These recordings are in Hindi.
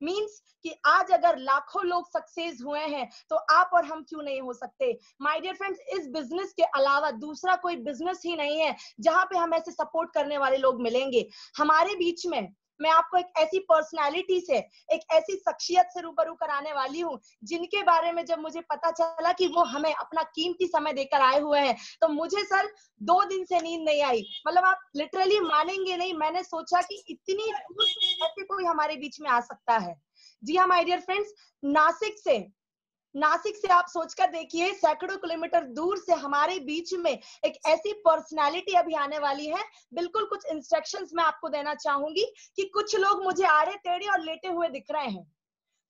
मीन्स कि आज अगर लाखों लोग सक्सेस हुए हैं तो आप और हम क्यों नहीं हो सकते। माय डियर फ्रेंड्स, इस बिजनेस के अलावा दूसरा कोई बिजनेस ही नहीं है जहां पे हम ऐसे सपोर्ट करने वाले लोग मिलेंगे। हमारे बीच में मैं आपको एक ऐसी पर्सनालिटी से, एक ऐसी शख्सियत से रूबरू कराने वाली हूँ जिनके बारे में जब मुझे पता चला कि वो हमें अपना कीमती समय देकर आए हुए हैं तो मुझे सर 2 दिन से नींद नहीं आई। मतलब आप लिटरली मानेंगे नहीं, मैंने सोचा कि इतनी दूर से ऐसे कोई हमारे बीच में आ सकता है। जी हाँ माय डियर फ्रेंड्स, नासिक से आप सोचकर देखिए, सैकड़ों किलोमीटर दूर से हमारे बीच में एक ऐसी पर्सनालिटी अभी आने वाली है। बिल्कुल कुछ इंस्ट्रक्शंस मैं आपको देना चाहूंगी कि कुछ लोग मुझे आड़े टेढ़े और लेटे हुए दिख रहे हैं,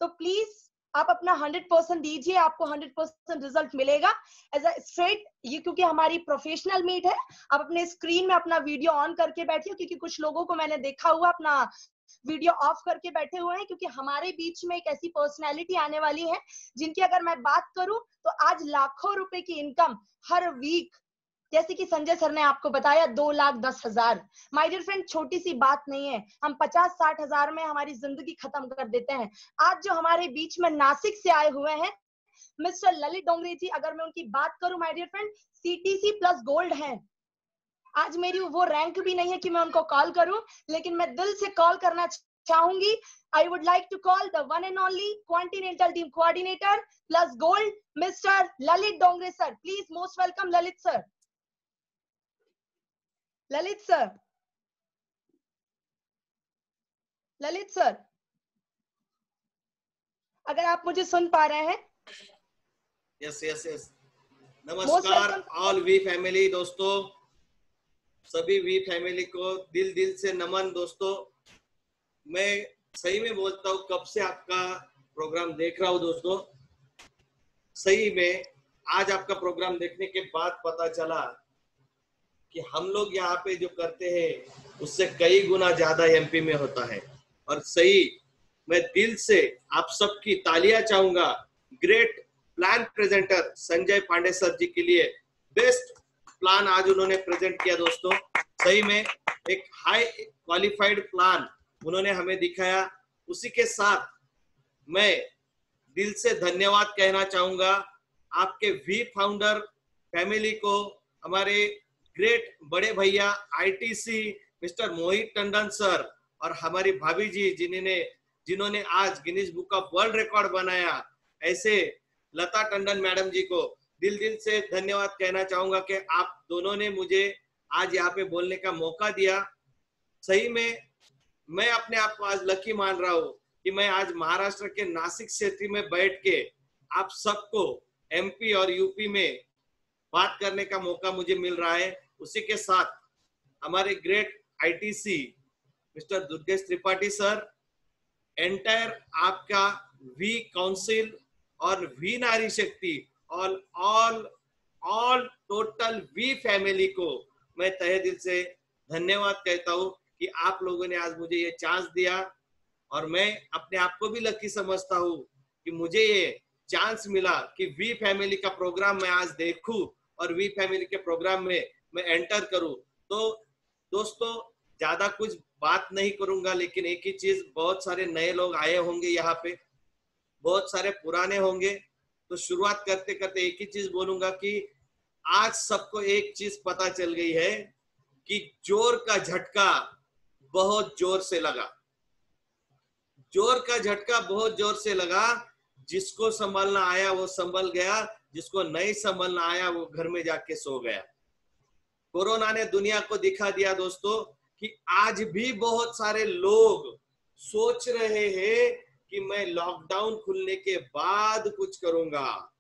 तो प्लीज आप अपना 100% दीजिए, आपको 100% रिजल्ट मिलेगा एज अ स्ट्रेट। ये क्योंकि हमारी प्रोफेशनल मीट है, आप अपने स्क्रीन में अपना वीडियो ऑन करके बैठिए, क्योंकि कुछ लोगों को मैंने देखा हुआ अपना वीडियो ऑफ करके बैठे हुए हैं, क्योंकि हमारे बीच में एक ऐसी पर्सनैलिटी आने वाली है जिनकी अगर मैं बात करूं तो आज लाखों रुपए की इनकम हर वीक, जैसे कि संजय सर ने आपको बताया 2,10,000। माय डियर फ्रेंड, छोटी सी बात नहीं है, हम 50-60 हजार में हमारी जिंदगी खत्म कर देते हैं। आज जो हमारे बीच में नासिक से आए हुए हैं मिस्टर ललित डोंगरे जी, अगर मैं उनकी बात करूं my dear friend, CTC plus gold है। आज मेरी वो रैंक भी नहीं है कि मैं उनको कॉल करूं, लेकिन मैं दिल से कॉल करना चाहूंगी। I would like to call the one and only continental team coordinator plus gold mister Lalit Dongre sir. Please most welcome Lalit sir. Lalit sir, Lalit sir, अगर आप मुझे सुन पा रहे हैं। Yes yes yes. मोस्ट नमस्कार वेलकम ऑल वी फैमिली दोस्तों, सभी वी फैमिली को दिल से नमन दोस्तों। मैं सही में बोलता हूँ, कब से आपका प्रोग्राम देख रहा हूँ दोस्तों। सही में आज आपका प्रोग्राम देखने के बाद पता चला कि हम लोग यहाँ पे जो करते हैं उससे कई गुना ज्यादा एमपी में होता है। और सही मैं दिल से आप सबकी तालियां चाहूंगा great plan presenter Sanjay Pandey sir ji के लिए। बेस्ट प्लान आज उन्होंने प्रेजेंट किया दोस्तों। सही में एक हाई क्वालिफाइड प्लान उन्होंने हमें दिखाया। उसी के साथ मैं दिल से धन्यवाद कहना चाहूंगा आपके वी फाउंडर फैमिली को, हमारे ग्रेट बड़े भैया आईटीसी मिस्टर मोहित टंडन सर और हमारी भाभी जी जिन्होंने आज Guinness book of world record बनाया, ऐसे लता टंडन मैडम जी को दिल से धन्यवाद कहना चाहूंगा कि आप दोनों ने मुझे आज यहाँ पे बोलने का मौका दिया। सही में मैं अपने आप को आज लकी मान रहा हूँ कि मैं आज महाराष्ट्र के नासिक सिटी में बैठ के आप सबको एमपी और यूपी में बात करने का मौका मुझे मिल रहा है। उसी के साथ हमारे great ITC mister Durgesh Tripathi sir, entire आपका वी काउंसिल और वी नारी शक्ति all all all total we family को मैं तहे दिल से धन्यवाद कहता हूँ कि आप लोगों ने आज मुझे ये चांस दिया। और मैं अपने आप को भी लकी समझता हूँ कि मुझे ये चांस मिला कि वी फैमिली का प्रोग्राम मैं आज देखूं और वी फैमिली के प्रोग्राम में मैं एंटर करूं। तो दोस्तों ज्यादा कुछ बात नहीं करूंगा, लेकिन एक ही चीज, बहुत सारे नए लोग आए होंगे यहाँ पे, बहुत सारे पुराने होंगे, तो शुरुआत करते करते एक ही चीज बोलूंगा कि आज सबको एक चीज पता चल गई है कि जोर का झटका बहुत जोर से लगा। जोर का झटका बहुत जोर से लगा। जिसको संभलना आया वो संभल गया, जिसको नहीं संभलना आया वो घर में जाके सो गया। कोरोना ने दुनिया को दिखा दिया दोस्तों कि आज भी बहुत सारे लोग सोच रहे हैं कि मैं लॉकडाउन खुलने के बाद कुछ करूंगा।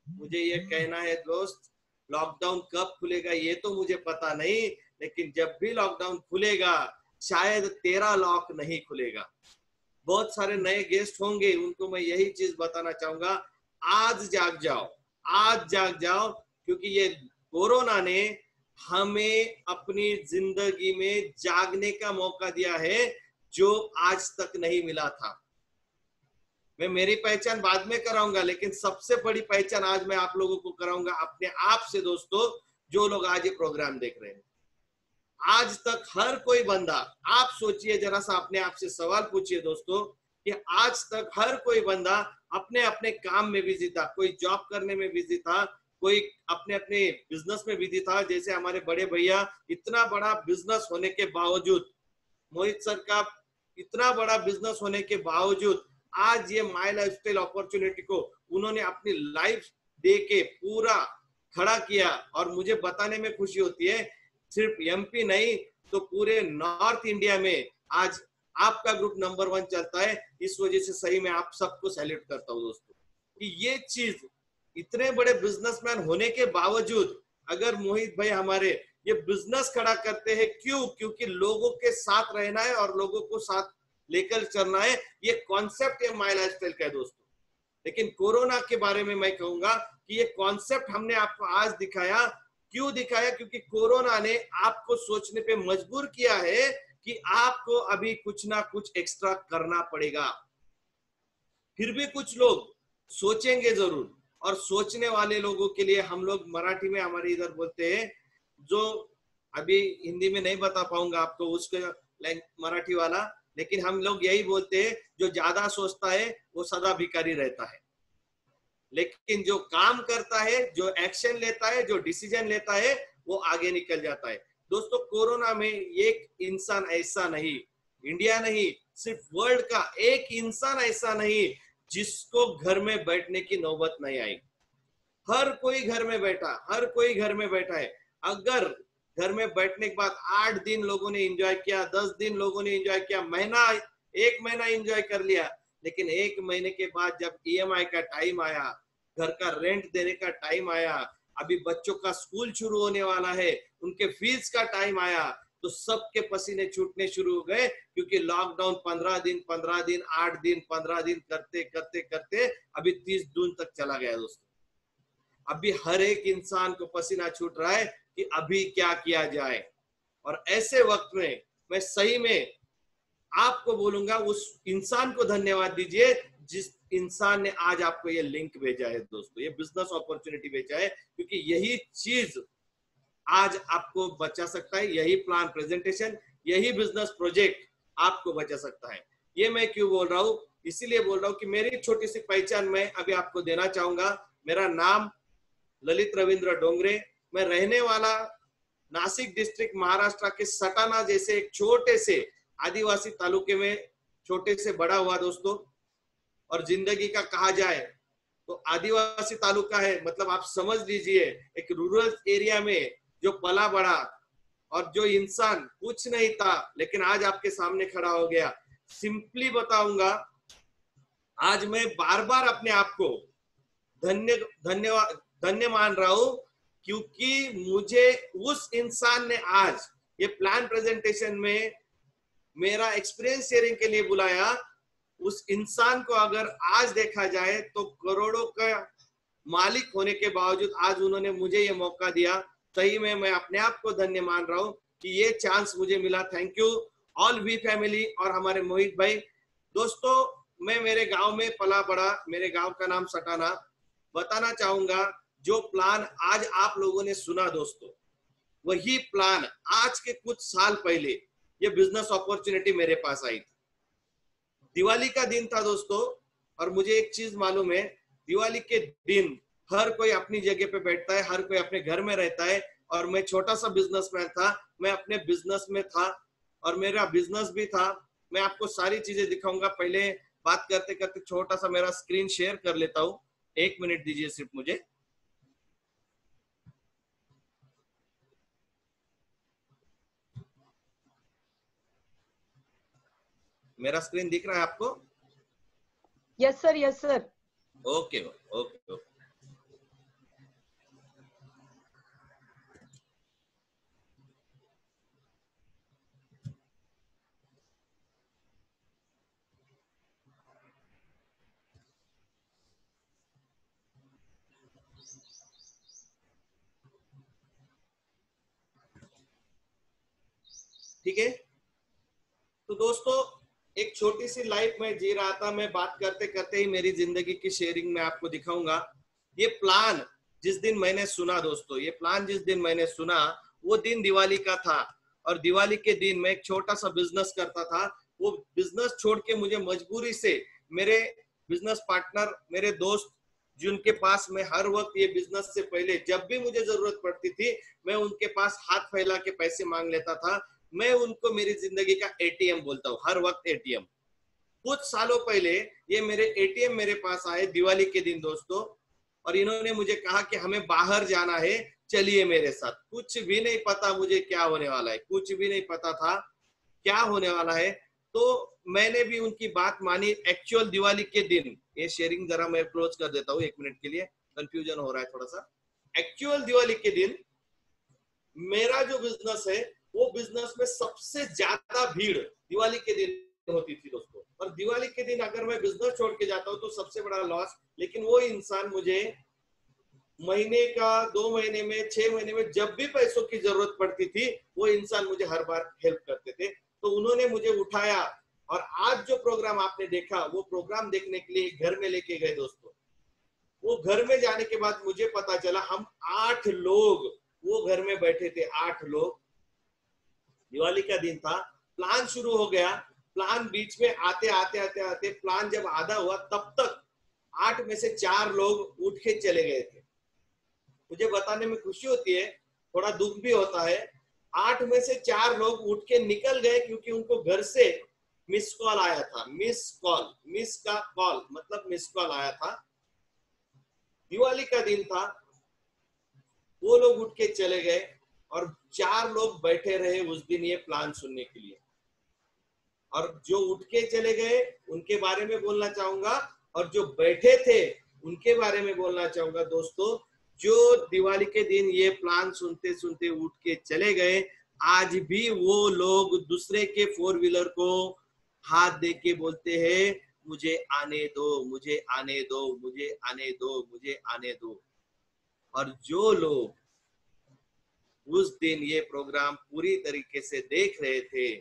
मुझे ये कहना है दोस्त, लॉकडाउन कब खुलेगा ये तो मुझे पता नहीं, लेकिन जब भी लॉकडाउन खुलेगा शायद तेरा लॉक नहीं खुलेगा। बहुत सारे नए गेस्ट होंगे, उनको मैं यही चीज बताना चाहूंगा, आज जाग जाओ, आज जाग जाओ, क्योंकि ये कोरोना ने हमें अपनी जिंदगी में जागने का मौका दिया है जो आज तक नहीं मिला था। मैं मेरी पहचान बाद में कराऊंगा, लेकिन सबसे बड़ी पहचान आज मैं आप लोगों को कराऊंगा अपने आप से दोस्तों, जो लोग आज ये प्रोग्राम देख रहे हैं। आज तक हर कोई बंदा, आप सोचिए जरा सा, अपने आप से सवाल पूछिए दोस्तों, कि आज तक हर कोई बंदा अपने अपने काम में बिजी था, कोई जॉब करने में बिजी था, कोई अपने अपने बिजनेस में बिजी था। जैसे हमारे बड़े भैया, इतना बड़ा बिजनेस होने के बावजूद, मोहित सर का इतना बड़ा बिजनेस होने के बावजूद आज ये माई लाइफस्टाइल अपॉर्चुनिटी को उन्होंने अपनी लाइफ दे के पूरा खड़ा किया। और मुझे बताने में खुशी होती है, सिर्फ एमपी नहीं तो पूरे नॉर्थ इंडिया में आज आपका ग्रुप नंबर 1 चलता है। इस वजह से सही में आप सबको सैल्यूट करता हूँ दोस्तों, कि ये चीज इतने बड़े बिजनेसमैन होने के बावजूद अगर मोहित भाई हमारे ये बिजनेस खड़ा करते हैं, क्यों? क्योंकि लोगों के साथ रहना है और लोगों को साथ लेकर चलना है। ये कॉन्सेप्ट ये माई लाइफस्टाइल का है दोस्तों। लेकिन कोरोना के बारे में मैं कहूंगा कि ये कॉन्सेप्ट हमने आपको आज दिखाया। क्यों दिखाया? क्योंकि कोरोना ने आपको सोचने पे मजबूर किया है कि आपको अभी कुछ ना कुछ एक्स्ट्रा करना पड़ेगा। फिर भी कुछ लोग सोचेंगे जरूर, और सोचने वाले लोगों के लिए हम लोग मराठी में हमारे इधर बोलते हैं, जो अभी हिंदी में नहीं बता पाऊंगा आपको उसका मराठी वाला, लेकिन हम लोग यही बोलते हैं, जो ज्यादा सोचता है वो सदा भिखारी रहता है, लेकिन जो काम करता है, जो एक्शन लेता है, जो डिसीजन लेता है, वो आगे निकल जाता है। दोस्तों, कोरोना में एक इंसान ऐसा नहीं, इंडिया नहीं सिर्फ वर्ल्ड का एक इंसान ऐसा नहीं जिसको घर में बैठने की नौबत नहीं आई। हर कोई घर में बैठा, हर कोई घर में बैठा है। अगर घर में बैठने के बाद 8 दिन लोगों ने एंजॉय किया, 10 दिन लोगों ने एंजॉय किया, एक महीना एंजॉय कर लिया, लेकिन 1 महीने के बाद जब ईएमआई का टाइम आया, घर का रेंट देने का टाइम आया, अभी बच्चों का स्कूल शुरू होने वाला है, उनके फीस का टाइम आया, तो सबके पसीने छूटने शुरू हो गए। क्योंकि लॉकडाउन 15 दिन 8 दिन 15 दिन करते करते करते अभी 30 जून तक चला गया दोस्तों। अभी हर एक इंसान को पसीना छूट रहा है कि अभी क्या किया जाए। और ऐसे वक्त में मैं सही में आपको बोलूंगा, उस इंसान को धन्यवाद दीजिए जिस इंसान ने आज आपको ये लिंक भेजा है दोस्तों, ये बिजनेस अपॉर्चुनिटी भेजा है, क्योंकि यही चीज आज आपको बचा सकता है। यही प्लान प्रेजेंटेशन, यही बिजनेस प्रोजेक्ट आपको बचा सकता है। ये मैं क्यों बोल रहा हूं? इसीलिए बोल रहा हूं कि मेरी छोटी सी पहचान मैं अभी आपको देना चाहूंगा। मेरा नाम ललित रविंद्र डोंगरे, मैं रहने वाला नासिक डिस्ट्रिक्ट महाराष्ट्र के सटाना जैसे एक छोटे से आदिवासी तालुके में छोटे से बड़ा हुआ दोस्तों। और जिंदगी का कहा जाए तो आदिवासी तालुका है, मतलब आप समझ लीजिए एक रूरल एरिया में जो पला बड़ा, और जो इंसान कुछ नहीं था लेकिन आज आपके सामने खड़ा हो गया। सिंपली बताऊंगा, आज मैं बार बार अपने आप को धन्य मान रहा हूं, क्योंकि मुझे उस इंसान ने आज ये प्लान प्रेजेंटेशन में मेरा एक्सपीरियंस शेयरिंग के लिए बुलाया। उस इंसान को अगर आज देखा जाए तो करोड़ों का मालिक होने के बावजूद आज उन्होंने मुझे ये मौका दिया। सही में मैं अपने आप को धन्य मान रहा हूं कि ये चांस मुझे मिला। Thank you all we family और हमारे मोहित भाई। दोस्तों, मैं मेरे गांव में पला बड़ा, मेरे गांव का नाम सटाना। बताना चाहूंगा, जो प्लान आज आप लोगों ने सुना दोस्तों, वही प्लान आज के कुछ साल पहले ये बिजनेस अपॉर्चुनिटी मेरे पास आई थी। दिवाली का दिन था दोस्तों, और मुझे एक चीज मालूम है, दिवाली के दिन हर कोई अपनी जगह पे बैठता है, हर कोई अपने घर में रहता है। और मैं छोटा सा बिजनेसमैन था, मैं अपने बिजनेस में था और मेरा बिजनेस भी था। मैं आपको सारी चीजें दिखाऊंगा। पहले बात करते करते छोटा सा मेरा स्क्रीन शेयर कर लेता हूँ। 1 मिनट दीजिए सिर्फ मुझे। मेरा स्क्रीन दिख रहा है आपको? Yes sir, yes sir. Okay okay okay. ठीक है, तो दोस्तों एक छोटी सी लाइफ में जी रहा था। मैं बात करते करते ही मेरी जिंदगी की शेयरिंग में आपको दिखाऊंगा। ये प्लान जिस दिन मैंने सुना दोस्तों, ये प्लान जिस दिन मैंने सुना वो दिन दिवाली का था। और दिवाली के दिन मैं एक छोटा सा बिजनेस करता था। वो बिजनेस छोड़ के मुझे मजबूरी से मेरे बिजनेस पार्टनर, मेरे दोस्त जिनके पास मैं हर वक्त ये बिजनेस से पहले जब भी मुझे जरूरत पड़ती थी मैं उनके पास हाथ फैला के पैसे मांग लेता था। मैं उनको मेरी जिंदगी का एटीएम बोलता हूँ, हर वक्त एटीएम। कुछ सालों पहले ये मेरे एटीएम मेरे पास आए दिवाली के दिन दोस्तों, और इन्होंने मुझे कहा कि हमें बाहर जाना है, चलिए मेरे साथ। कुछ भी नहीं पता मुझे क्या होने वाला है, कुछ भी नहीं पता था क्या होने वाला है। तो मैंने भी उनकी बात मानी। एक्चुअल दिवाली के दिन, ये शेयरिंग जरा मैं क्लोज कर देता हूँ 1 मिनट के लिए, कंफ्यूजन हो रहा है थोड़ा सा। एक्चुअल दिवाली के दिन मेरा जो बिजनेस है वो बिजनेस में सबसे ज्यादा भीड़ दिवाली के दिन होती थी दोस्तों। और दिवाली के दिन अगर मैं बिजनेस छोड़ के जाता हूँ तो सबसे बड़ा लॉस। लेकिन वो इंसान मुझे महीने का, 2 महीने में, 6 महीने में जब भी पैसों की जरूरत पड़ती थी वो इंसान मुझे हर बार हेल्प करते थे। तो उन्होंने मुझे उठाया और आज जो प्रोग्राम आपने देखा वो प्रोग्राम देखने के लिए घर में लेके गए दोस्तों। वो घर में जाने के बाद मुझे पता चला हम 8 लोग वो घर में बैठे थे, 8 लोग। दिवाली का दिन था, प्लान शुरू हो गया। प्लान बीच में आते आते आते आते प्लान जब आधा हुआ तब तक 8 में से 4 लोग उठ के चले गए थे। मुझे बताने में खुशी होती है, थोड़ा दुख भी होता है। 8 में से 4 लोग उठ के निकल गए क्योंकि उनको घर से मिस कॉल आया था। मिस कॉल, मिस का कॉल मतलब मिस कॉल आया था। दिवाली का दिन था, वो लोग उठ के चले गए और 4 लोग बैठे रहे उस दिन ये प्लान सुनने के लिए। और जो उठ के चले गए उनके बारे में बोलना चाहूंगा, और जो बैठे थे उनके बारे में बोलना चाहूंगा दोस्तों। जो दिवाली के दिन ये प्लान सुनते सुनते उठ के चले गए, आज भी वो लोग दूसरे के 4 व्हीलर को हाथ दे के बोलते हैं, मुझे आने दो, मुझे आने दो, मुझे आने दो, मुझे आने दो। और जो लोग उस दिन ये प्रोग्राम पूरी तरीके से देख रहे थे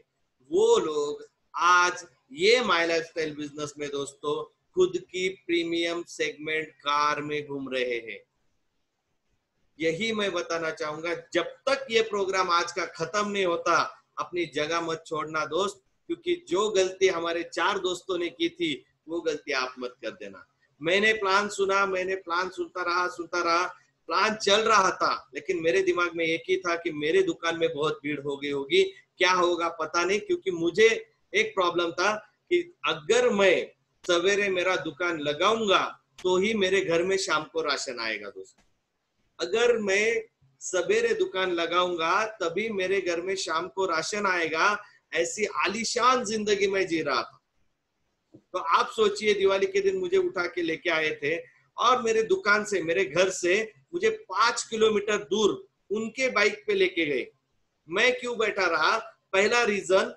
वो लोग आज ये माय लाइफस्टाइल बिजनेस में दोस्तों खुद की प्रीमियम सेगमेंट कार में घूम रहे हैं। यही मैं बताना चाहूंगा, जब तक ये प्रोग्राम आज का खत्म नहीं होता अपनी जगह मत छोड़ना दोस्त, क्योंकि जो गलती हमारे 4 दोस्तों ने की थी वो गलती आप मत कर देना। मैंने प्लान सुना, मैंने प्लान सुनता रहा, प्लान चल रहा था, लेकिन मेरे दिमाग में एक ही था कि मेरे दुकान में बहुत भीड़ हो गई होगी, क्या होगा पता नहीं। क्योंकि मुझे एक प्रॉब्लम था कि अगर मैं सवेरे मेरा दुकान लगाऊंगा तो ही मेरे घर में शाम को राशन आएगा दोस्तों। अगर मैं सवेरे दुकान लगाऊंगा तभी मेरे घर में शाम को राशन आएगा। ऐसी आलीशान जिंदगी में जी रहा था। तो आप सोचिए, दिवाली के दिन मुझे उठा के लेके आए थे और मेरे दुकान से, मेरे घर से मुझे 5 किलोमीटर दूर उनके बाइक पे लेके गए। मैं क्यों बैठा रहा? पहला रीजन,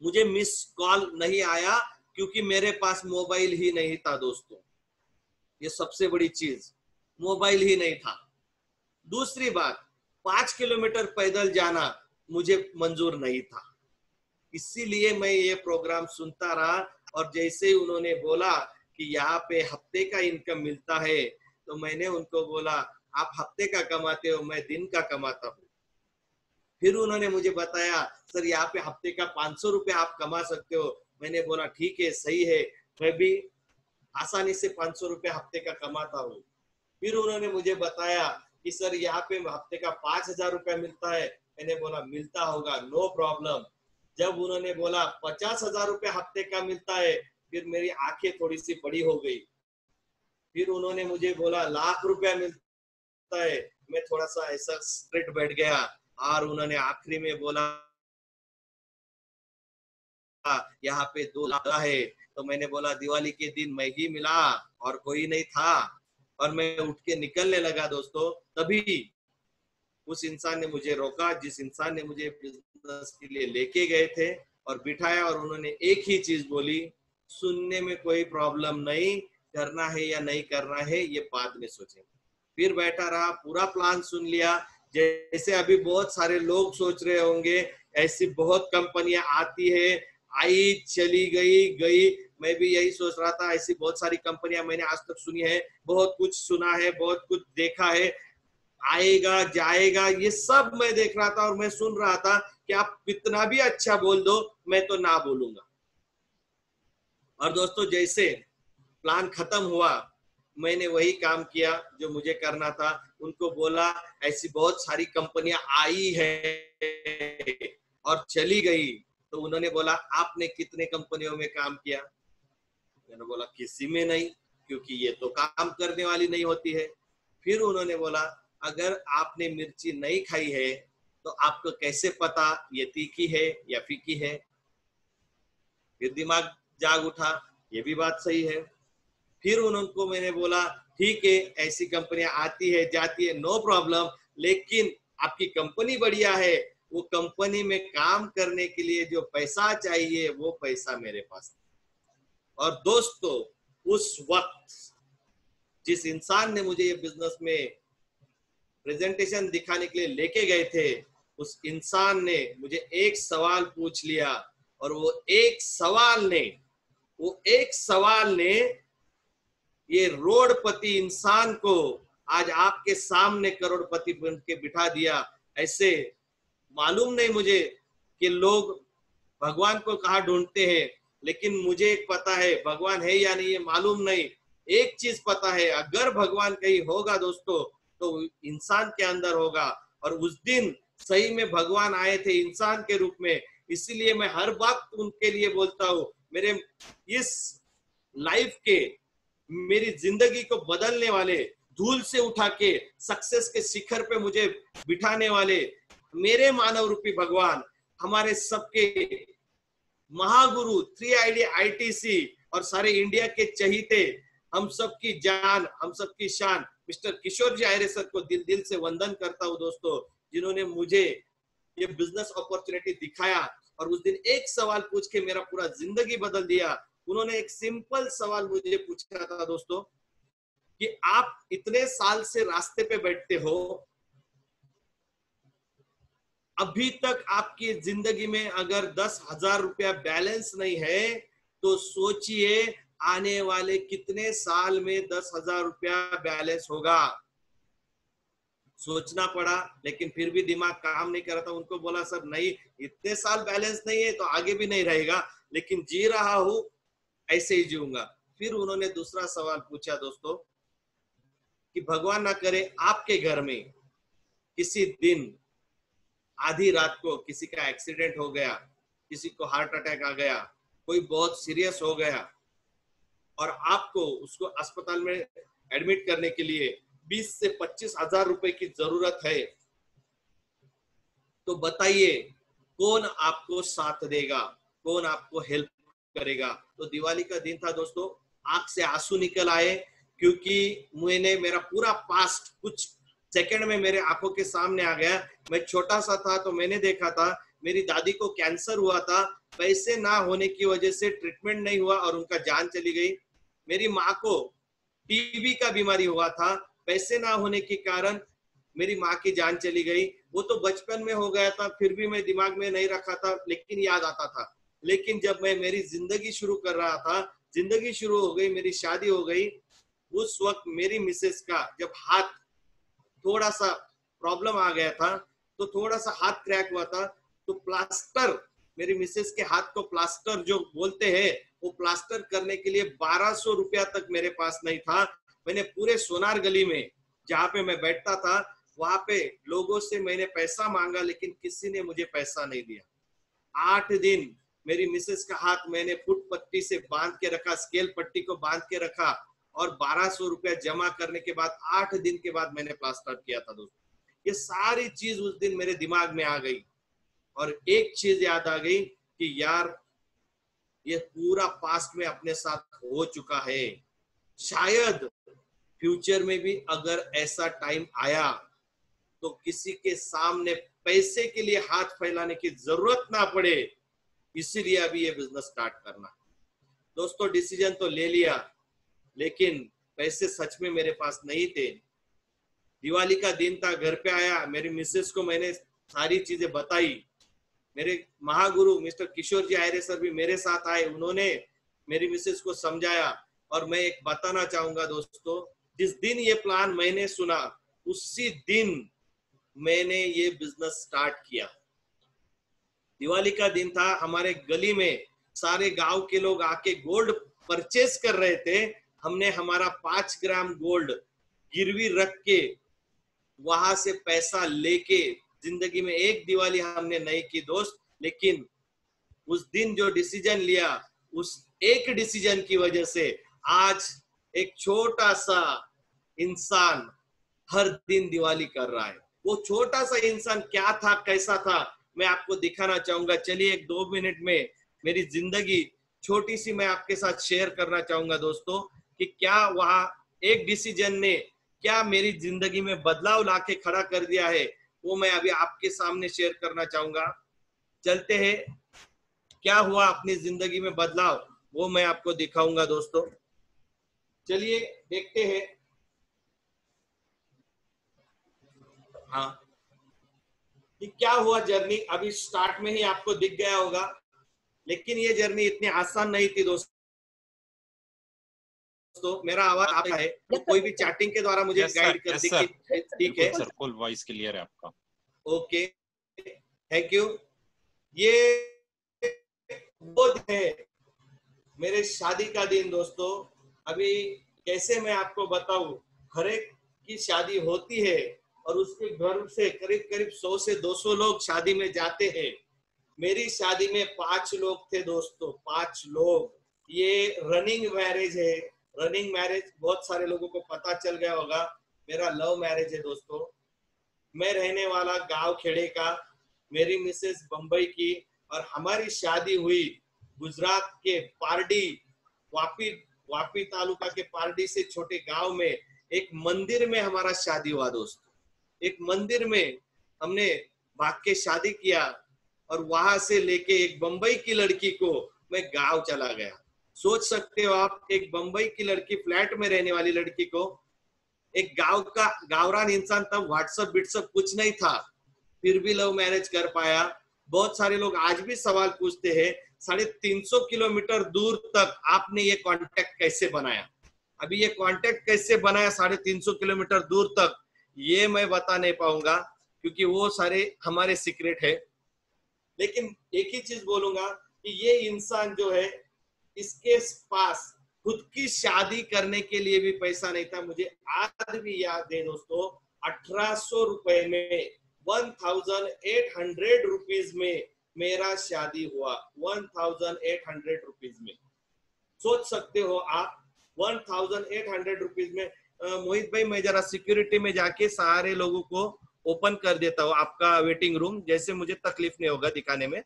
मुझे मिस कॉल नहीं आया क्योंकि मेरे पास मोबाइल ही नहीं था दोस्तों। ये सबसे बड़ी चीज, मोबाइल ही नहीं था। दूसरी बात, 5 किलोमीटर पैदल जाना मुझे मंजूर नहीं था। इसीलिए मैं ये प्रोग्राम सुनता रहा। और जैसे ही उन्होंने बोला कि यहाँ पे हफ्ते का इनकम मिलता है, तो मैंने उनको बोला आप हफ्ते का कमाते हो, मैं दिन का कमाता हूँ। फिर उन्होंने मुझे बताया सर यहाँ पे हफ्ते का 500 रुपये आप कमा सकते हो। मैंने बोला ठीक है, सही है, मैं भी आसानी से 500 रुपये हफ्ते का कमाता हूँ। फिर उन्होंने मुझे बताया कि सर यहाँ पे हफ्ते का 5,000 रुपया मिलता है। मैंने बोला मिलता होगा, नो प्रॉब्लम। जब उन्होंने बोला 50,000 रुपया हफ्ते का मिलता है, फिर मेरी आंखें थोड़ी सी बड़ी हो गई। फिर उन्होंने मुझे बोला लाख रुपया मिलता है, मैं थोड़ा सा ऐसा स्ट्रेट बैठ गया। और उन्होंने आखिरी में बोला यहाँ पे 2 लाख है। तो मैंने बोला दिवाली के दिन मैं ही मिला और कोई नहीं था। और मैं उठ के निकलने लगा दोस्तों, तभी उस इंसान ने मुझे रोका, जिस इंसान ने मुझे बिजनेस के लिए लेके गए थे, और बिठाया। और उन्होंने एक ही चीज बोली, सुनने में कोई प्रॉब्लम नहीं, करना है या नहीं करना है ये बाद में सोचेंगे। फिर बैठा रहा, पूरा प्लान सुन लिया। जैसे अभी बहुत सारे लोग सोच रहे होंगे ऐसी बहुत कंपनियां आती है, आई चली गई। मैं भी यही सोच रहा था, ऐसी बहुत सारी कंपनियां मैंने आज तक सुनी है, बहुत कुछ सुना है, बहुत कुछ देखा है, आएगा जाएगा, ये सब मैं देख रहा था और मैं सुन रहा था कि आप कितना भी अच्छा बोल दो, मैं तो ना बोलूंगा। और दोस्तों जैसे प्लान खत्म हुआ, मैंने वही काम किया जो मुझे करना था। उनको बोला ऐसी बहुत सारी कंपनियां आई है और चली गई। तो उन्होंने बोला आपने कितने कंपनियों में काम किया? मैंने बोला किसी में नहीं, क्योंकि ये तो काम करने वाली नहीं होती है। फिर उन्होंने बोला अगर आपने मिर्ची नहीं खाई है तो आपको कैसे पता ये तीखी है या फीकी है? फिर दिमाग जाग उठा, ये भी बात सही है। फिर उनको मैंने बोला ठीक है, ऐसी कंपनियां आती है जाती है, नो प्रॉब्लम, लेकिन आपकी कंपनी बढ़िया है, वो कंपनी में काम करने के लिए जो पैसा चाहिए वो पैसा मेरे पास। और दोस्तों उस वक्त जिस इंसान ने मुझे ये बिजनेस में प्रेजेंटेशन दिखाने के लिए लेके गए थे, उस इंसान ने मुझे एक सवाल पूछ लिया, और वो एक सवाल ने ये रोडपति इंसान को आज आपके सामने करोड़पति बन के बिठा दिया। ऐसे मालूम नहीं मुझे कि लोग भगवान को कहाँ ढूंढते हैं, लेकिन मुझे एक पता है भगवान है या नहीं ये मालूम नहीं। एक चीज पता है, अगर भगवान कहीं होगा दोस्तों तो इंसान के अंदर होगा। और उस दिन सही में भगवान आए थे इंसान के रूप में। इसीलिए मैं हर बात उनके लिए बोलता हूँ। मेरे इस लाइफ के, मेरी जिंदगी को बदलने वाले, धूल से उठा के सक्सेस के शिखर पे मुझे बिठाने वाले मेरे मानव रूपी भगवान, हमारे सबके महागुरु 3ID ITC और सारे इंडिया के चहीते, हम सबकी जान, हम सबकी शान मिस्टर किशोर जी आयरे सर को दिल दिल से वंदन करता हूँ दोस्तों, जिन्होंने मुझे ये बिजनेस अपॉर्चुनिटी दिखाया और उस दिन एक सवाल पूछ के मेरा पूरा जिंदगी बदल दिया। उन्होंने एक सिंपल सवाल मुझे पूछा था दोस्तों कि आप इतने साल से रास्ते पे बैठते हो, अभी तक आपकी जिंदगी में अगर 10,000 रुपया बैलेंस नहीं है तो सोचिए आने वाले कितने साल में 10,000 रुपया बैलेंस होगा। सोचना पड़ा, लेकिन फिर भी दिमाग काम नहीं कर रहा था। उनको बोला सर नहीं, इतने साल बैलेंस नहीं है तो आगे भी नहीं रहेगा, लेकिन जी रहा हूं, ऐसे ही जीऊंगा। फिर उन्होंने दूसरा सवाल पूछा दोस्तों कि भगवान ना करे आपके घर में किसी दिन आधी रात को किसी का एक्सीडेंट हो गया, किसी को हार्ट अटैक आ गया, कोई बहुत सीरियस हो गया और आपको उसको अस्पताल में एडमिट करने के लिए 20 से 25,000 रुपए की जरूरत है, तो बताइए कौन आपको साथ देगा, कौन आपको हेल्प करेगा? तो दिवाली का दिन था दोस्तों, आंख से आंसू निकल आए, क्योंकि मेरा पूरा पास्ट कुछ सेकंड में मेरे आंखों के सामने आ गया। मैं छोटा सा था तो मैंने देखा था मेरी दादी को कैंसर हुआ था, पैसे ना होने की वजह से ट्रीटमेंट नहीं हुआ और उनका जान चली गई। मेरी माँ को टीबी का बीमारी हुआ था, पैसे ना होने के कारण मेरी माँ की जान चली गई। वो तो बचपन में हो गया था, फिर भी मैं दिमाग में नहीं रखा था, लेकिन याद आता था। लेकिन जब मैं मेरी जिंदगी शुरू कर रहा था, जिंदगी शुरू हो गई, मेरी शादी हो गई, उस वक्त मेरी मिसेस का जब हाथ थोड़ा सा प्रॉब्लम आ गया था, तो थोड़ा सा हाथ क्रैक हुआ था, तो प्लास्टर, मेरी मिसेस के हाथ को प्लास्टर जो बोलते हैं, वो प्लास्टर करने के लिए 1200 रुपया तक मेरे पास नहीं था। मैंने पूरे सोनार गली में जहाँ पे मैं बैठता था वहां पे लोगों से मैंने पैसा मांगा, लेकिन किसी ने मुझे पैसा नहीं दिया। 8 दिन मेरी मिसेस का हाथ मैंने फुट पट्टी से बांध के रखा, स्केल पट्टी को बांध के रखा, और 1200 रुपया जमा करने के बाद 8 दिन के बाद मैंने प्लास्टर किया था दोस्तों। ये सारी चीज उस दिन मेरे दिमाग में आ गई और एक चीज याद आ गई कि यार ये पूरा पास्ट में अपने साथ हो चुका है, शायद फ्यूचर में भी अगर ऐसा टाइम आया तो किसी के सामने पैसे के लिए हाथ फैलाने की जरूरत ना पड़े, इसीलिए अभी ये बिजनेस स्टार्ट करना। दोस्तों डिसीजन तो ले लिया, लेकिन पैसे सच में मेरे पास नहीं थे। दिवाली का दिन था, घर पे आया, मेरी मिसेस को मैंने सारी चीजें बताई। मेरे महागुरु मिस्टर किशोर जी आयरे सर भी मेरे साथ आए, उन्होंने मेरी मिसेस को समझाया। और मैं एक बताना चाहूंगा दोस्तों, जिस दिन ये प्लान मैंने सुना उसी दिन मैंने ये बिजनेस स्टार्ट किया। दिवाली का दिन था, हमारे गली में सारे गांव के लोग आके गोल्ड परचेस कर रहे थे। हमने हमारा 5 ग्राम गोल्ड गिरवी रख के वहां से पैसा लेके, जिंदगी में एक दिवाली हमने नहीं की दोस्त, लेकिन उस दिन जो डिसीजन लिया, उस एक डिसीजन की वजह से आज एक छोटा सा इंसान हर दिन दिवाली कर रहा है। वो छोटा सा इंसान क्या था, कैसा था, मैं आपको दिखाना चाहूंगा। चलिए 1-2 मिनट में मेरी जिंदगी छोटी सी मैं आपके साथ शेयर करना चाहूंगा दोस्तों, कि क्या वहां एक डिसीजन ने क्या मेरी जिंदगी में बदलाव लाके खड़ा कर दिया है, वो मैं अभी आपके सामने शेयर करना चाहूंगा। चलते हैं, क्या हुआ अपनी जिंदगी में बदलाव, वो मैं आपको दिखाऊंगा दोस्तों। चलिए देखते हैं। हाँ, कि क्या हुआ जर्नी, अभी स्टार्ट में ही आपको दिख गया होगा, लेकिन ये जर्नी इतनी आसान नहीं थी दोस्तों। मेरा आवाज आता है तो कोई भी चैटिंग के द्वारा मुझे गाइड कर दे कि ठीक है सर, फुल वॉइस क्लियर है आपका। Okay, thank you. ये वो दिन है, मेरे शादी का दिन दोस्तों। अभी कैसे मैं आपको बताऊं, हर एक की शादी होती है और उसके घर से करीब करीब 100 से 200 लोग शादी में जाते हैं। मेरी शादी में 5 लोग थे दोस्तों, 5 लोग। ये रनिंग मैरिज है। रनिंग मैरिज बहुत सारे लोगों को पता चल गया होगा, मेरा लव मैरिज है दोस्तों। मैं रहने वाला गांव खेड़े का, मेरी मिसेस बंबई की, और हमारी शादी हुई गुजरात के पारडी, वापी तालुका के पारडी से छोटे गांव में एक मंदिर में हमारा शादी हुआ दोस्तों। एक मंदिर में हमने भाग के शादी किया और वहां से लेके एक बंबई की लड़की को मैं गांव चला गया। सोच सकते हो आप, एक बंबई की लड़की, फ्लैट में रहने वाली लड़की को, एक गांव का गांवरान इंसान, तब व्हाट्सएप बिट्सअप कुछ नहीं था, फिर भी लव मैरिज कर पाया। बहुत सारे लोग आज भी सवाल पूछते हैं 350 किलोमीटर दूर तक आपने ये कांटेक्ट कैसे बनाया। अभी ये कांटेक्ट कैसे बनाया 350 किलोमीटर दूर तक, ये मैं बता नहीं पाऊंगा क्योंकि वो सारे हमारे सीक्रेट है। लेकिन एक ही चीज बोलूंगा कि ये इंसान जो है, इसके पास खुद की शादी करने के लिए भी पैसा नहीं था। मुझे आज भी याद है दोस्तों, 1800 रुपए में, 1800 रुपीज में मेरा शादी हुआ। 1800 रुपीज में, सोच सकते हो आप, 1800 रुपीज में। मोहित भाई, मैं जरा सिक्योरिटी में जाके सारे लोगों को ओपन कर देता हूँ आपका वेटिंग रूम, जैसे मुझे तकलीफ नहीं होगा दिखाने में।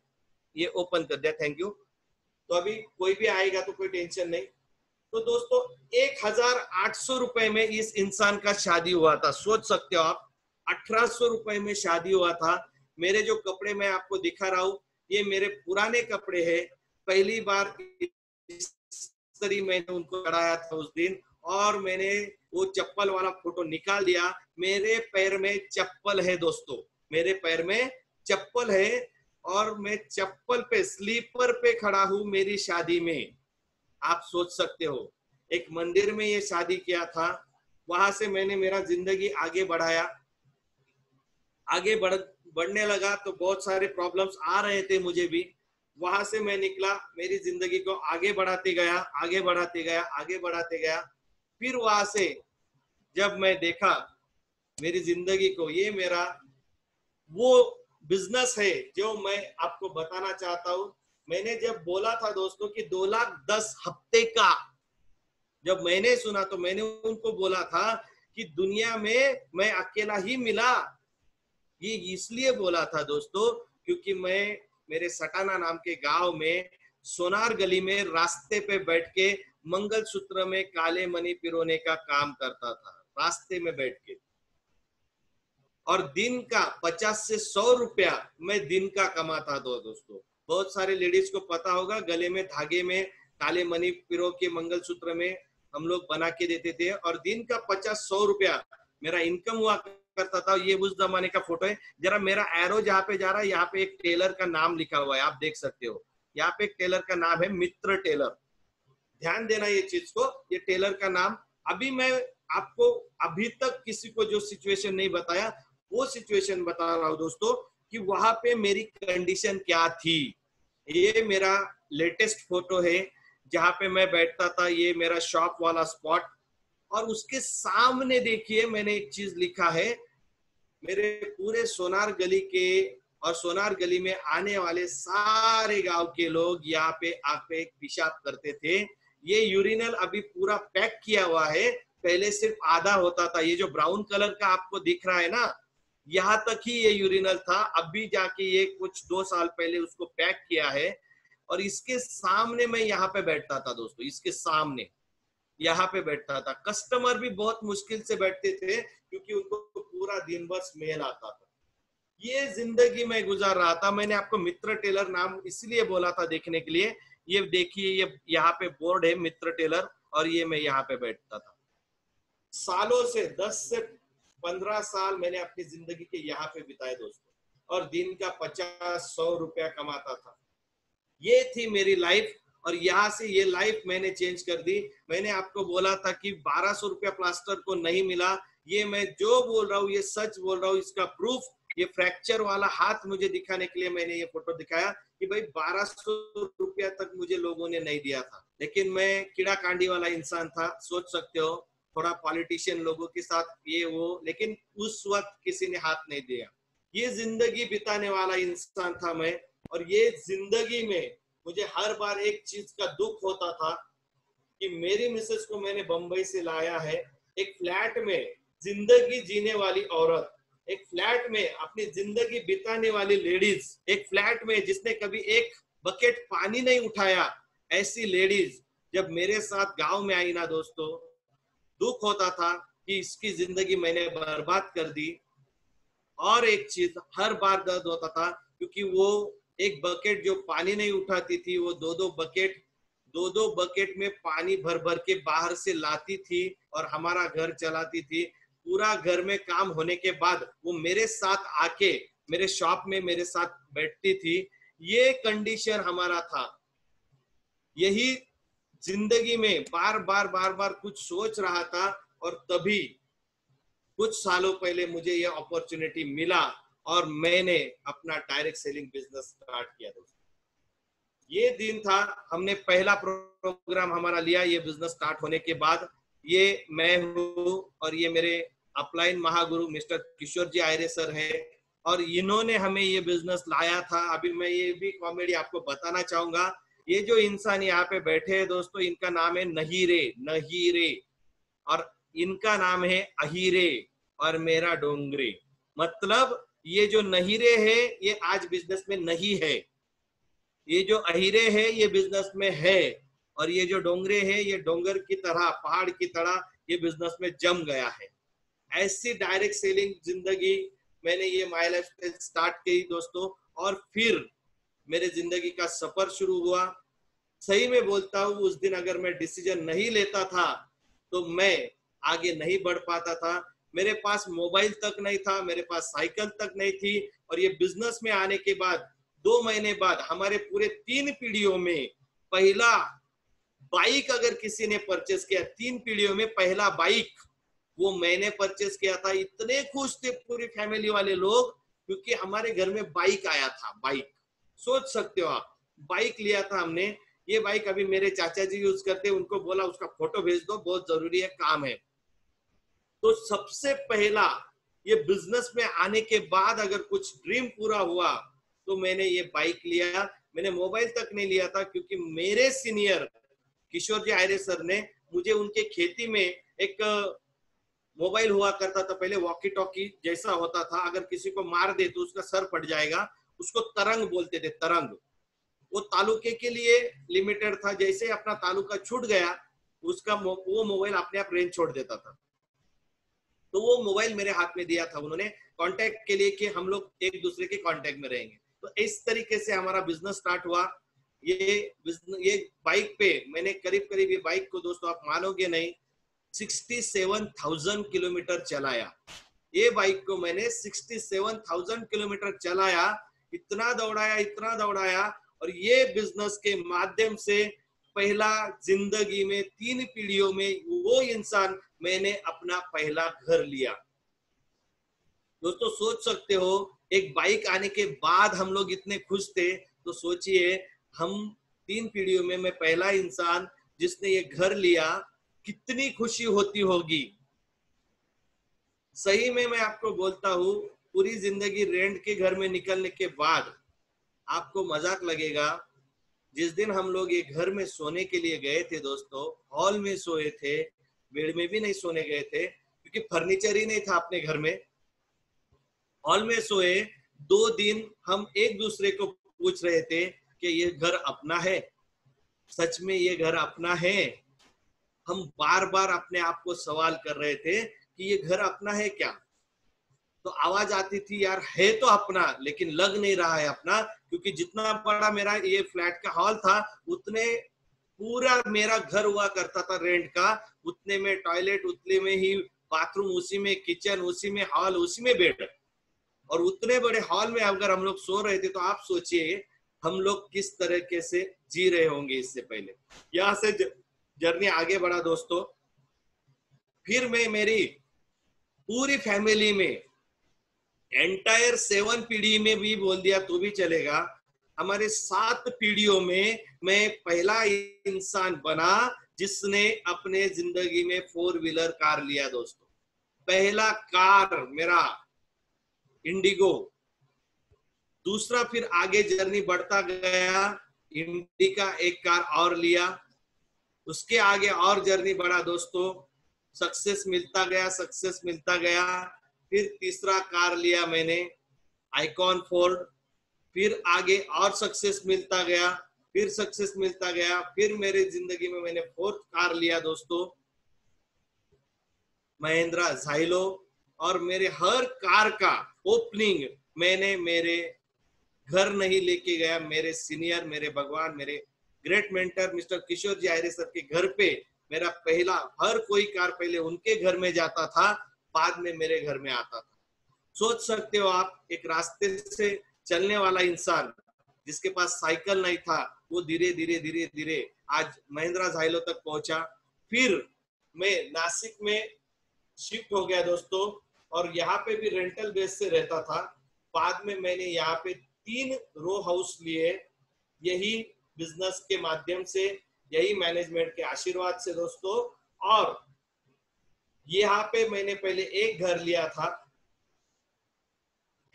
ये ओपन कर दिया, थैंक यू। तो अभी कोई भी आएगा तो कोई टेंशन नहीं। तो दोस्तों 1800 रुपए में इस इंसान का शादी हुआ था। सोच सकते हो आप, 1800 रुपए में शादी हुआ था। मेरे जो कपड़े मैं आपको दिखा रहा हूँ, ये मेरे पुराने कपड़े हैं। पहली बार मैंने उनको चढ़ाया था उस दिन, और मैंने वो चप्पल वाला फोटो निकाल दिया। मेरे पैर में चप्पल है दोस्तों, मेरे पैर में चप्पल है, और मैं चप्पल पे, स्लीपर पे खड़ा हूं मेरी शादी में। आप सोच सकते हो, एक मंदिर में ये शादी किया था। वहां से मैंने मेरा जिंदगी आगे बढ़ाया। आगे बढ़ने लगा तो बहुत सारे प्रॉब्लम्स आ रहे थे मुझे भी। वहां से मैं निकला, मेरी जिंदगी को आगे बढ़ाते गया, आगे बढ़ाते गया, आगे बढ़ाते गया। फिर वहां से जब मैं देखा मेरी जिंदगी को, ये मेरा वो बिजनेस है जो मैं आपको बताना चाहता हूं। मैंने जब बोला था दोस्तों कि 2,10,000 हफ्ते का, जब मैंने सुना तो मैंने उनको बोला था कि दुनिया में मैं अकेला ही मिला। ये इसलिए बोला था दोस्तों क्योंकि मैं मेरे सटाना नाम के गांव में सोनार गली में रास्ते पे बैठ के मंगलसूत्र में काले मणि पिरोने का काम करता था, रास्ते में बैठ के। और दिन का 50 से 100 रुपया मैं दिन का कमाता था दोस्तों। बहुत सारे लेडीज को पता होगा, गले में धागे में काले मणि पिरो के मंगलसूत्र में हम लोग बना के देते थे, और दिन का 50-100 रुपया मेरा इनकम हुआ करता था। ये उस जमाने का फोटो है। जरा मेरा एरो जहाँ पे जा रहा है, यहाँ पे एक टेलर का नाम लिखा हुआ है, आप देख सकते हो। यहाँ पे एक टेलर का नाम है मित्र टेलर, ध्यान देना ये चीज को, ये टेलर का नाम। अभी मैं आपको अभी तक किसी को जो सिचुएशन नहीं बताया, वो सिचुएशन बता रहा हूँ दोस्तों कि वहां पे मेरी कंडीशन क्या थी। ये मेरा लेटेस्ट फोटो है जहां पे मैं बैठता था, ये मेरा शॉप वाला स्पॉट। और उसके सामने देखिए मैंने एक चीज लिखा है, मेरे पूरे सोनार गली के और सोनार गली में आने वाले सारे गांव के लोग यहाँ पे आके पेशाब करते थे। ये यूरिनल अभी पूरा पैक किया हुआ है, पहले सिर्फ आधा होता था। ये जो ब्राउन कलर का आपको दिख रहा है ना, यहाँ तक ही ये यूरिनल था। अभी जाके ये कुछ 2 साल पहले उसको पैक किया है। और इसके सामने मैं यहाँ पे बैठता था दोस्तों, इसके सामने यहाँ पे बैठता था। कस्टमर भी बहुत मुश्किल से बैठते थे क्योंकि उनको पूरा दिन भर स्मेल आता था। ये जिंदगी में गुजार रहा था। मैंने आपको मित्र टेलर नाम इसलिए बोला था देखने के लिए। ये देखिए, ये यहाँ पे बोर्ड है मित्र टेलर, और ये मैं यहाँ पे बैठता था। सालों से 10 से 15 साल मैंने अपनी जिंदगी के यहाँ पे बिताए दोस्तों, और दिन का 50-100 रुपया कमाता था। ये थी मेरी लाइफ, और यहाँ से ये लाइफ मैंने चेंज कर दी। मैंने आपको बोला था कि 1200 रुपया प्लास्टर को नहीं मिला। ये मैं जो बोल रहा हूँ ये सच बोल रहा हूँ। इसका प्रूफ, ये फ्रैक्चर वाला हाथ मुझे दिखाने के लिए मैंने ये फोटो दिखाया कि भाई 1200 रुपया तक मुझे लोगों ने नहीं दिया था। लेकिन मैं कीड़ा कांडी वाला इंसान था, सोच सकते हो, थोड़ा पॉलिटिशियन लोगों के साथ ये वो, लेकिन उस वक्त किसी ने हाथ नहीं दिया। ये जिंदगी बिताने वाला इंसान था मैं। और ये जिंदगी में मुझे हर बार एक चीज का दुख होता था कि मेरी मिसेस को मैंने बंबई से लाया है, एक फ्लैट में जिंदगी जीने वाली औरत, एक फ्लैट में अपनी जिंदगी बिताने वाली लेडीज, एक फ्लैट में जिसने कभी एक बकेट पानी नहीं उठाया, ऐसी लेडीज जब मेरे साथ गांव में आई ना दोस्तों, दुख होता था कि इसकी जिंदगी मैंने बर्बाद कर दी। और एक चीज हर बार दर्द होता था क्योंकि वो एक बकेट जो पानी नहीं उठाती थी, वो दो दो बकेट में पानी भर भर के बाहर से लाती थी और हमारा घर चलाती थी। पूरा घर में काम होने के बाद वो मेरे साथ आके मेरे शॉप में मेरे साथ बैठती थी। ये कंडीशन हमारा था। यही जिंदगी में बार बार कुछ सोच रहा था, और तभी कुछ सालों पहले मुझे ये अपॉर्चुनिटी मिला और मैंने अपना डायरेक्ट सेलिंग बिजनेस स्टार्ट किया दोस्तों। ये दिन था, हमने पहला प्रोग्राम हमारा लिया ये बिजनेस स्टार्ट होने के बाद। ये मैं हूँ और ये मेरे अपलाइन महागुरु मिस्टर किशोर जी आयरे सर है, और इन्होंने हमें ये बिजनेस लाया था। अभी मैं ये भी कॉमेडी आपको बताना चाहूंगा। ये जो इंसान यहाँ पे बैठे हैं दोस्तों, इनका नाम है नहीरे, और इनका नाम है अहीरे, और मेरा डोंगरे। मतलब ये जो नहीरे है ये आज बिजनेस में नहीं है, ये जो अहीरे है ये बिजनेस में है, और ये जो डोंगरे है ये डोंगर की तरह, पहाड़ की तरह ये बिजनेस में जम गया है। ऐसी डायरेक्ट सेलिंग जिंदगी मैंने ये माय लाइफ स्टाइल स्टार्ट की दोस्तों, और फिर मेरे जिंदगी का सफर शुरू हुआ। सही में बोलता हूँ, उस दिन अगर मैं डिसीजन नहीं लेता था तो मैं आगे नहीं बढ़ पाता था। मेरे पास मोबाइल तक नहीं था, मेरे पास साइकिल तक नहीं थी। और ये बिजनेस में आने के बाद 2 महीने बाद हमारे पूरे 3 पीढ़ियों में पहला बाइक अगर किसी ने परचेस किया, 3 पीढ़ियों में पहला बाइक वो मैंने परचेस किया था। इतने खुश थे पूरी फैमिली वाले लोग क्योंकि हमारे घर में बाइक आया था। बाइक, सोच सकते हो आप, बाइक लिया था हमने। ये बाइक अभी मेरे चाचा जी यूज करते, उनको बोला उसका फोटो भेज दो, बहुत जरूरी है, काम है। तो सबसे पहला ये बिजनेस में आने के बाद अगर कुछ ड्रीम पूरा हुआ तो मैंने ये बाइक लिया। मैंने मोबाइल तक नहीं लिया था क्योंकि मेरे सीनियर किशोर जी आयरे सर ने मुझे उनके खेती में एक मोबाइल हुआ करता था पहले, वॉकी टॉकी जैसा होता था, अगर किसी को मार दे तो उसका सर फट जाएगा, उसको तरंग बोलते थे, तरंग। वो तालुके के लिए लिमिटेड था, जैसे अपना तालुका छूट गया उसका वो मोबाइल अपने आप रेंज छोड़ देता था। तो वो मोबाइल मेरे हाथ में दिया था उन्होंने कांटेक्ट के लिए कि हम लोग एक दूसरे के कांटेक्ट में रहेंगे। तो इस तरीके से हमारा बिजनेस स्टार्ट हुआ। ये बाइक पे मैंने करीब ये बाइक को दोस्तों आप मानोगे नहीं, 67,000 किलोमीटर चलाया। ये बाइक को मैंने 67,000 किलोमीटर चलाया, इतना दौड़ाया। और ये बिजनेस के माध्यम से पहला जिंदगी में 3 पीढ़ियों में वो इंसान मैंने अपना पहला घर लिया। दोस्तों सोच सकते हो एक बाइक आने के बाद हम लोग इतने खुश थे, तो सोचिए हम 3 पीढ़ियों में मैं पहला इंसान जिसने ये घर लिया, कितनी खुशी होती होगी। सही में मैं आपको बोलता हूँ, पूरी जिंदगी रेंट के घर में निकलने के बाद आपको मजाक लगेगा, जिस दिन हम लोग ये घर में सोने के लिए गए थे दोस्तों, हॉल में सोए थे, बेड में भी नहीं सोने गए थे क्योंकि फर्नीचर ही नहीं था अपने घर में। हॉल में सोए, 2 दिन हम एक दूसरे को पूछ रहे थे कि ये घर अपना है, सच में ये घर अपना है। हम बार बार अपने आप को सवाल कर रहे थे कि ये घर अपना है क्या। तो आवाज आती थी, यार है तो अपना, लेकिन लग नहीं रहा है अपना, क्योंकि जितना बड़ा मेरा ये फ्लैट का हॉल था, उतने पूरा मेरा घर हुआ करता था रेंट का, उतने में टॉयलेट, उतने में ही बाथरूम, उसी में किचन, उसी में हॉल, उसी में बेड। और उतने बड़े हॉल में अगर हम लोग सो रहे थे, तो आप सोचिए हम लोग किस तरीके से जी रहे होंगे इससे पहले। यहां से जर्नी आगे बढ़ा दोस्तों। फिर मैं मेरी पूरी फैमिली में, एंटायर 7 पीढ़ी में भी बोल दिया तो भी चलेगा, हमारे 7 पीढ़ियों में मैं पहला इंसान बना जिसने अपने जिंदगी में 4 व्हीलर कार लिया दोस्तों। पहला कार मेरा इंडिगो। दूसरा, फिर आगे जर्नी बढ़ता गया, इंडिका एक कार और लिया, उसके आगे और जर्नी बढ़ा दोस्तों, सक्सेस मिलता गया, सक्सेस मिलता गया। फिर तीसरा कार लिया मैंने, आइकॉन फोर्ड। फिर आगे और सक्सेस मिलता गया, फिर सक्सेस मिलता गया। फिर मेरे जिंदगी में मैंने 4th कार लिया दोस्तों, महिंद्रा ज़ाइलो। और मेरे हर कार का ओपनिंग मैंने मेरे घर नहीं लेके गया, मेरे सीनियर, मेरे भगवान, मेरे ग्रेट मेंटर मिस्टर किशोर जी आयरे सर के घर पे मेरा पहला, हर कोई कार पहले उनके घर में जाता था, बाद में मेरे घर में आता था। सोच सकते हो आप, एक रास्ते से चलने वाला इंसान जिसके पास साइकिल नहीं था, वो धीरे धीरे धीरे धीरे आज महिंद्रा ज़ाइलो तक पहुंचा। फिर मैं नासिक में शिफ्ट हो गया दोस्तों, और यहाँ पे भी रेंटल बेस से रहता था। बाद में मैंने यहाँ पे 3 रो हाउस लिए, यही बिजनेस के माध्यम से, यही मैनेजमेंट के आशीर्वाद से दोस्तों। और यहाँ पे मैंने पहले एक घर लिया था,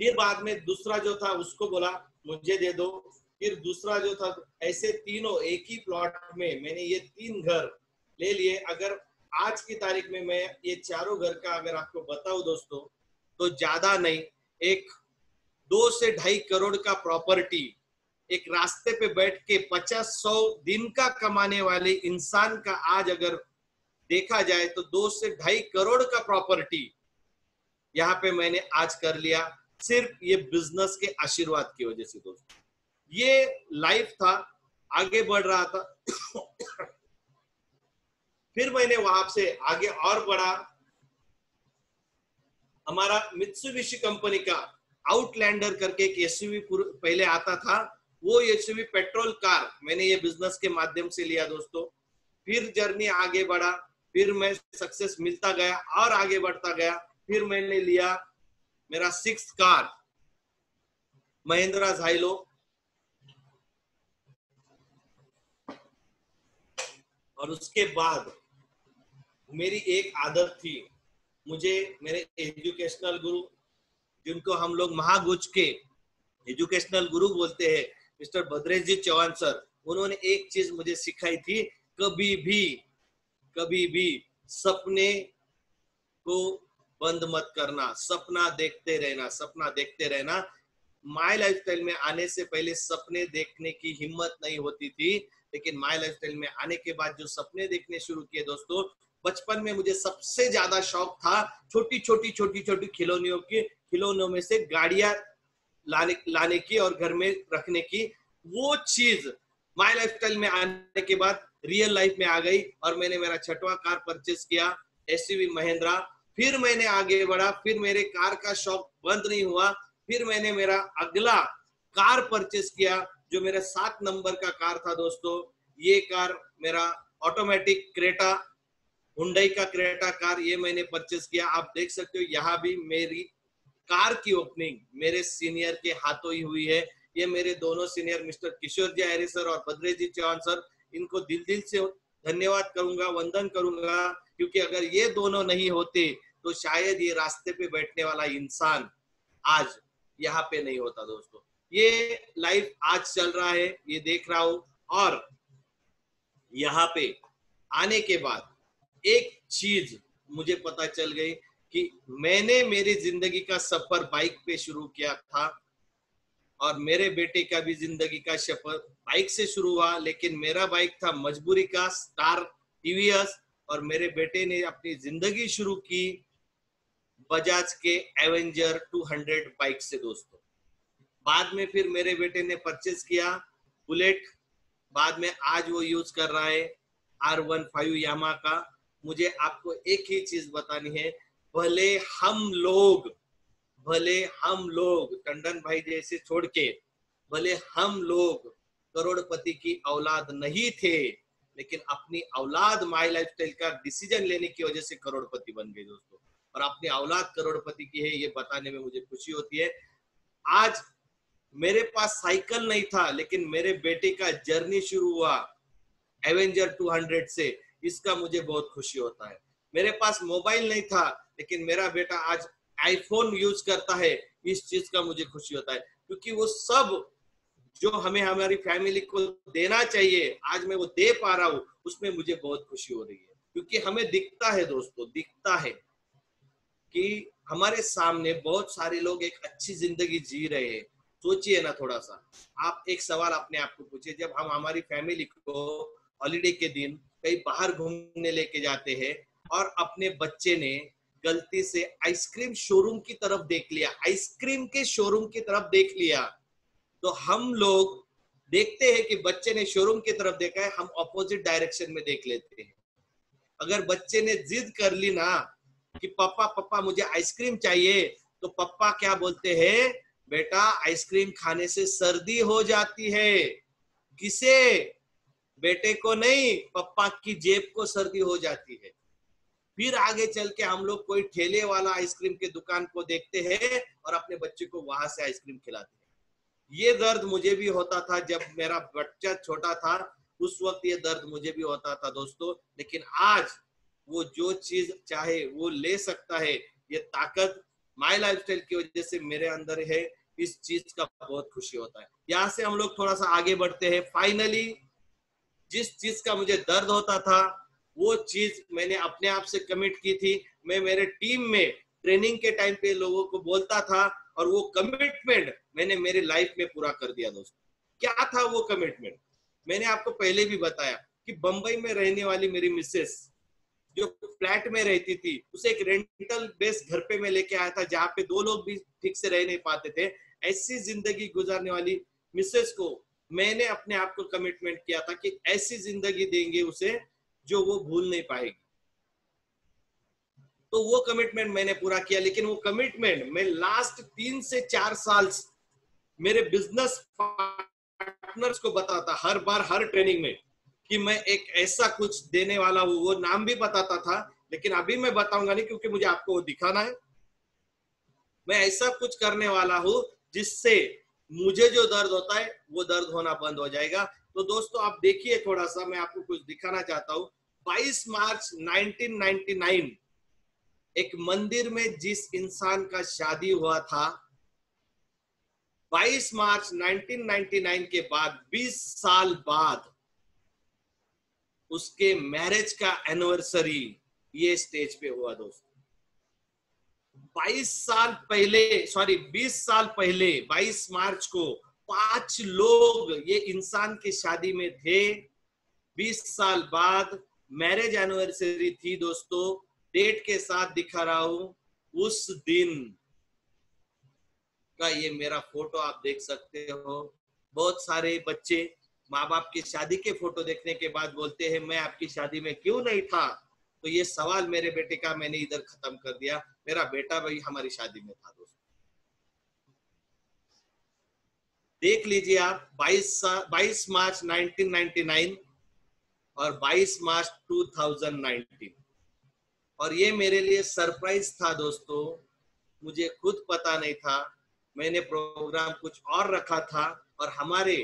फिर बाद में दूसरा जो था उसको बोला मुझे दे दो, फिर दूसरा जो था, ऐसे तीनों एक ही प्लॉट में मैंने ये 3 घर ले लिए। अगर आज की तारीख में मैं ये चारों घर का अगर आपको बताऊं दोस्तों, तो ज्यादा नहीं, एक 2 से 2.5 करोड़ का प्रॉपर्टी, एक रास्ते पे बैठ के 50-100 दिन का कमाने वाले इंसान का आज अगर देखा जाए तो 2 से 2.5 करोड़ का प्रॉपर्टी यहाँ पे मैंने आज कर लिया, सिर्फ ये बिजनेस के आशीर्वाद की वजह से दोस्तों। ये लाइफ था, आगे बढ़ रहा था। फिर मैंने वहां से आगे और बढ़ा। हमारा मित्सुबिशी कंपनी का आउटलैंडर करके एक एसयूवी पहले आता था, वो एसयूवी पेट्रोल कार मैंने ये बिजनेस के माध्यम से लिया दोस्तों। फिर जर्नी आगे बढ़ा, फिर मैं सक्सेस मिलता गया और आगे बढ़ता गया। फिर मैंने लिया मेरा 6th कार, महिंद्रा ज़ाइलो। और उसके बाद मेरी एक आदत थी, मुझे मेरे एजुकेशनल गुरु, जिनको हम लोग महागुज के एजुकेशनल गुरु बोलते हैं, मिस्टर भद्रेश जी चौहान सर, उन्होंने एक चीज मुझे सिखाई थी, कभी भी सपने को बंद मत करना, सपना देखते रहना। माय लाइफस्टाइल में आने से पहले सपने देखने की हिम्मत नहीं होती थी, लेकिन माय लाइफस्टाइल में आने के बाद जो सपने देखने शुरू किए दोस्तों, बचपन में मुझे सबसे ज्यादा शौक था छोटी छोटी खिलौनों में से गाड़ियां लाने की और घर में रखने की। वो चीज माय लाइफस्टाइल में आने के बाद रियल लाइफ में आ गई, और मैंने मेरा 6वां कार परचेस किया, एसयूवी महिंद्रा। फिर मैंने आगे बढ़ा, फिर मेरे कार का शौक बंद नहीं हुआ, फिर मैंने मेरा अगला कार परचेस किया, जो मेरा 7 नंबर का कार था दोस्तों। ये कार मेरा ऑटोमेटिक क्रेटा, हुंडई का क्रेटा कार, ये मैंने परचेस किया। आप देख सकते हो यहाँ भी मेरी कार की ओपनिंग मेरे सीनियर के हाथों ही हुई है। ये मेरे दोनों सीनियर मिस्टर किशोर जी आयरे सर और भद्रेश जी चौहान सर, इनको दिल दिल से धन्यवाद करूंगा, वंदन करूंगा, क्योंकि अगर ये दोनों नहीं होते तो शायद ये रास्ते पे बैठने वाला इंसान आज यहाँ पे नहीं होता। दोस्तों ये लाइफ आज चल रहा है, ये देख रहा हूं, और यहाँ पे आने के बाद एक चीज मुझे पता चल गई कि मैंने मेरी जिंदगी का सफर बाइक पे शुरू किया था और मेरे बेटे का भी जिंदगी का सफर बाइक से शुरू हुआ, लेकिन मेरा बाइक था मजबूरी का स्टार टीवीएस और मेरे बेटे ने अपनी जिंदगी शुरू की बजाज के एवेंजर 200 बाइक से। दोस्तों बाद में फिर मेरे बेटे ने परचेज किया बुलेट, बाद में आज वो यूज कर रहा है R15 यामा का। मुझे आपको एक ही चीज बतानी है, भले हम लोग टंडन भाई जैसे छोड़ के, भले हम लोग करोड़पति की औलाद नहीं थे, लेकिन अपनी औलाद माई लाइफस्टाइल का डिसीजन लेने की वजह से करोड़पति बन गए। दोस्तों और अपनी औलाद करोड़पति की है, ये बताने में मुझे खुशी होती है। आज मेरे पास साइकिल नहीं था, लेकिन मेरे बेटे का जर्नी शुरू हुआ एवेंजर 200 से, इसका मुझे बहुत खुशी होता है। मेरे पास मोबाइल नहीं था, लेकिन मेरा बेटा आज आईफोन यूज करता है, इस चीज का मुझे खुशी होता है, क्योंकि वो सब जो हमें हमारी फैमिली को देना चाहिए आज मैं वो दे पा रहा हूँ, उसमें मुझे बहुत खुशी हो रही है। क्योंकि हमें दिखता है दोस्तों, दिखता है कि हमारे सामने बहुत सारे लोग एक अच्छी जिंदगी जी रहे हैं। सोचिए ना थोड़ा सा, आप एक सवाल अपने आप को पूछिए, जब हम हमारी फैमिली को हॉलीडे के दिन कहीं बाहर घूमने लेके जाते हैं और अपने बच्चे ने गलती से आइसक्रीम शोरूम की तरफ देख लिया, आइसक्रीम के शोरूम की तरफ देख लिया, तो हम लोग देखते हैं कि बच्चे ने शोरूम की तरफ देखा है, हम ऑपोजिट डायरेक्शन में देख लेते हैं। अगर बच्चे ने जिद कर ली ना कि पापा पापा मुझे आइसक्रीम चाहिए, तो पापा क्या बोलते हैं, बेटा आइसक्रीम खाने से सर्दी हो जाती है। किसे? बेटे को नहीं, पापा की जेब को सर्दी हो जाती है। फिर आगे चल के हम लोग कोई ठेले वाला आइसक्रीम के दुकान को देखते हैं और अपने बच्चे को वहां से आइसक्रीम खिलाते हैं। ये दर्द मुझे भी होता था जब मेरा बच्चा छोटा था, उस वक्त ये दर्द मुझे भी होता था दोस्तों। लेकिन आज वो जो चीज चाहे वो ले सकता है, ये ताकत माई लाइफस्टाइल की वजह से मेरे अंदर है, इस चीज का बहुत खुशी होता है। यहाँ से हम लोग थोड़ा सा आगे बढ़ते हैं। फाइनली जिस चीज का मुझे दर्द होता था वो चीज मैंने अपने आप से कमिट की थी। मैं मेरे टीम में ट्रेनिंग के टाइम पे लोगों को बोलता था और वो कमिटमेंट मैंने मेरी लाइफ में पूरा कर दिया। दोस्तों क्या था वो कमिटमेंट? मैंने आपको पहले भी बताया कि बंबई में रहने वाली मेरी मिसेस जो फ्लैट में रहती थी, उसे एक रेंटल बेस घर पे मैं लेके आया था जहाँ पे दो लोग भी ठीक से रह नहीं पाते थे। ऐसी जिंदगी गुजारने वाली मिसेस को मैंने अपने आप को कमिटमेंट किया था कि ऐसी जिंदगी देंगे उसे जो वो भूल नहीं पाएगी। तो वो कमिटमेंट मैंने पूरा किया। लेकिन वो कमिटमेंट मैं लास्ट 3 से 4 साल मेरे बिजनेस पार्टनर्स को बताता हर बार हर ट्रेनिंग में कि मैं एक ऐसा कुछ देने वाला हूँ। वो नाम भी बताता था, लेकिन अभी मैं बताऊंगा नहीं क्योंकि मुझे आपको वो दिखाना है। मैं ऐसा कुछ करने वाला हूँ जिससे मुझे जो दर्द होता है वो दर्द होना बंद हो जाएगा। तो दोस्तों आप देखिए, थोड़ा सा मैं आपको कुछ दिखाना चाहता हूँ। 22 मार्च 1999 एक मंदिर में जिस इंसान का शादी हुआ था, 22 मार्च 1999 के बाद 20 साल बाद उसके मैरिज का एनिवर्सरी ये स्टेज पे हुआ। दोस्तों 20 साल पहले 22 मार्च को 5 लोग ये इंसान की शादी में थे। 20 साल बाद मैरिज एनिवर्सरी थी। दोस्तों डेट के साथ दिखा रहा हूं, उस दिन का ये मेरा फोटो आप देख सकते हो। बहुत सारे बच्चे माँ बाप की शादी के फोटो देखने के बाद बोलते हैं मैं आपकी शादी में क्यों नहीं था। तो ये सवाल मेरे बेटे का मैंने इधर खत्म कर दिया। मेरा बेटा भाई हमारी शादी में था। दोस्तों देख लीजिए आप, 22 मार्च 1999 और 22 मार्च 2019। और ये मेरे लिए सरप्राइज था दोस्तों मुझे खुद पता नहीं था। मैंने प्रोग्राम कुछ और रखा था और हमारे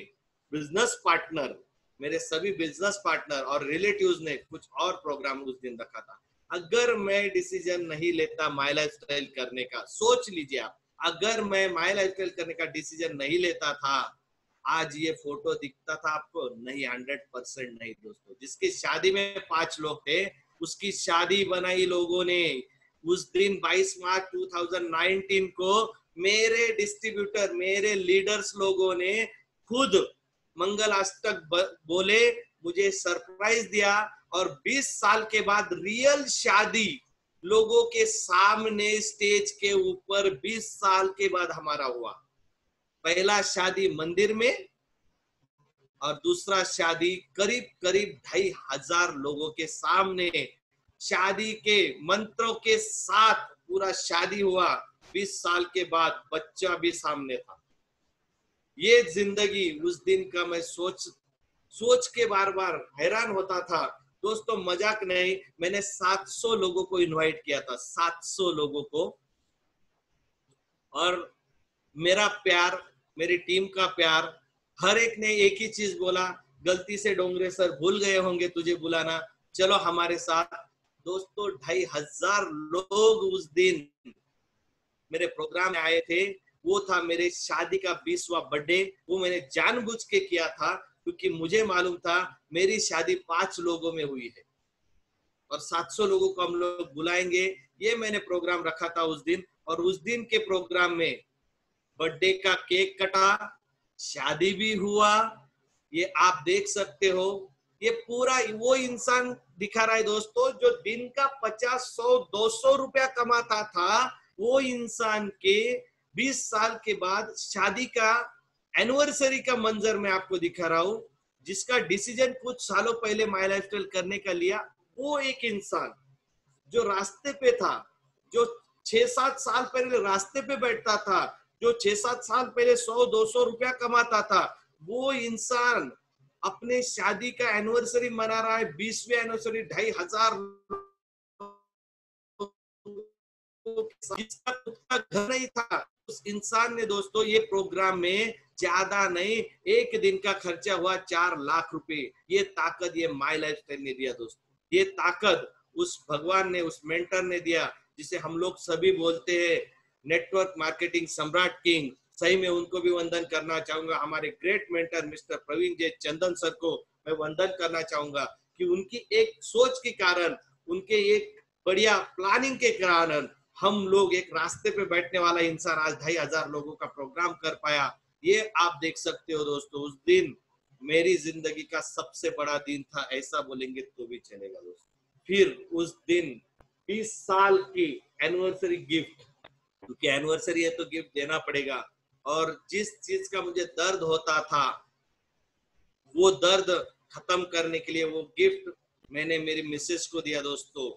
बिजनेस पार्टनर, मेरे सभी बिजनेस पार्टनर और रिलेटिव्स ने कुछ और प्रोग्राम उस दिन रखा था। अगर मैं डिसीजन नहीं लेता माय लाइफस्टाइल करने का, सोच लीजिए आप, अगर मैं माय लाइफस्टाइल करने का डिसीजन नहीं लेता था, आज ये फोटो दिखता था आपको? नहीं, 100% नहीं दोस्तों। जिसकी शादी में 5 लोग थे, उसकी शादी बनाई लोगों ने। उस दिन 22 मार्च 2019 को मेरे डिस्ट्रीब्यूटर, मेरे लीडर्स लोगों ने खुद मंगलाष्टक बोले, मुझे सरप्राइज दिया और 20 साल के बाद रियल शादी लोगों के सामने स्टेज के ऊपर 20 साल के बाद हमारा हुआ। पहला शादी मंदिर में और दूसरा शादी करीब करीब 2500 लोगों के सामने, शादी के मंत्रों के साथ पूरा शादी हुआ। 20 साल के बाद बच्चा भी सामने था। ये जिंदगी उस दिन का मैं सोच के बार बार हैरान होता था दोस्तों। मजाक नहीं, मैंने 700 लोगों को इनवाइट किया था, 700 लोगों को। और मेरा प्यार, मेरी टीम का प्यार, हर एक ने एक ही चीज बोला, गलती से डोंगरे सर भूल गए होंगे तुझे बुलाना, चलो हमारे साथ। दोस्तों 2500 लोग उस दिन मेरे प्रोग्राम में आए थे। वो था मेरे शादी का 20वां बर्थडे। वो मैंने जानबूझ के किया था क्योंकि मुझे मालूम था मेरी शादी 5 लोगों में हुई है और 700 लोगों को हम लोग बुलाएंगे। ये मैंने प्रोग्राम रखा था उस दिन। और उस दिन के प्रोग्राम में बर्थडे का केक कटा, शादी भी हुआ। ये आप देख सकते हो। ये पूरा वो इंसान दिखा रहा है दोस्तों जो दिन का 50, 100, 200 रुपया कमाता था। वो इंसान के 20 साल के बाद शादी का एनिवर्सरी का मंजर मैं आपको दिखा रहा हूं, जिसका डिसीजन कुछ सालों पहले माय लाइफस्टाइल करने का लिया। वो एक इंसान जो रास्ते पे था, जो 6-7 साल पहले रास्ते पे बैठता था, जो 6-7 साल पहले 100-200 रुपया कमाता था, वो इंसान अपने शादी का एनिवर्सरी मना रहा है। 20वीं एनिवर्सरी 2500 जिसका खुद का घर नहीं था, उस इंसान ने दोस्तों ये प्रोग्राम में ज्यादा नहीं, एक दिन का खर्चा हुआ 4 लाख रुपए। ये ताकत ये माय लाइफस्टाइल ने दिया दोस्तों। ये ताकत उस भगवान ने, उस मेंटर ने दिया, जिसे हम लोग सभी बोलते हैं नेटवर्क मार्केटिंग सम्राट किंग। सही में उनको भी वंदन करना चाहूंगा। हमारे ग्रेट मेंटर मिस्टर प्रवीण जे चंदन सर को मैं वंदन करना चाहूंगा कि उनकी एक सोच के कारण, उनके एक बढ़िया प्लानिंग के कारण हम लोग एक रास्ते पे बैठने वाला इंसान आज 2500 लोगों का प्रोग्राम कर पाया। ये आप देख सकते हो दोस्तों। उस दिन मेरी जिंदगी का सबसे बड़ा दिन था, ऐसा बोलेंगे तो भी चलेगा दोस्तों। फिर उस दिन 20 साल की एनिवर्सरी गिफ्ट, क्योंकि एनिवर्सरी है तो गिफ्ट देना पड़ेगा। और जिस चीज का मुझे दर्द होता था, वो दर्द खत्म करने के लिए वो गिफ्ट मैंने मेरी मिसेस को दिया दोस्तों।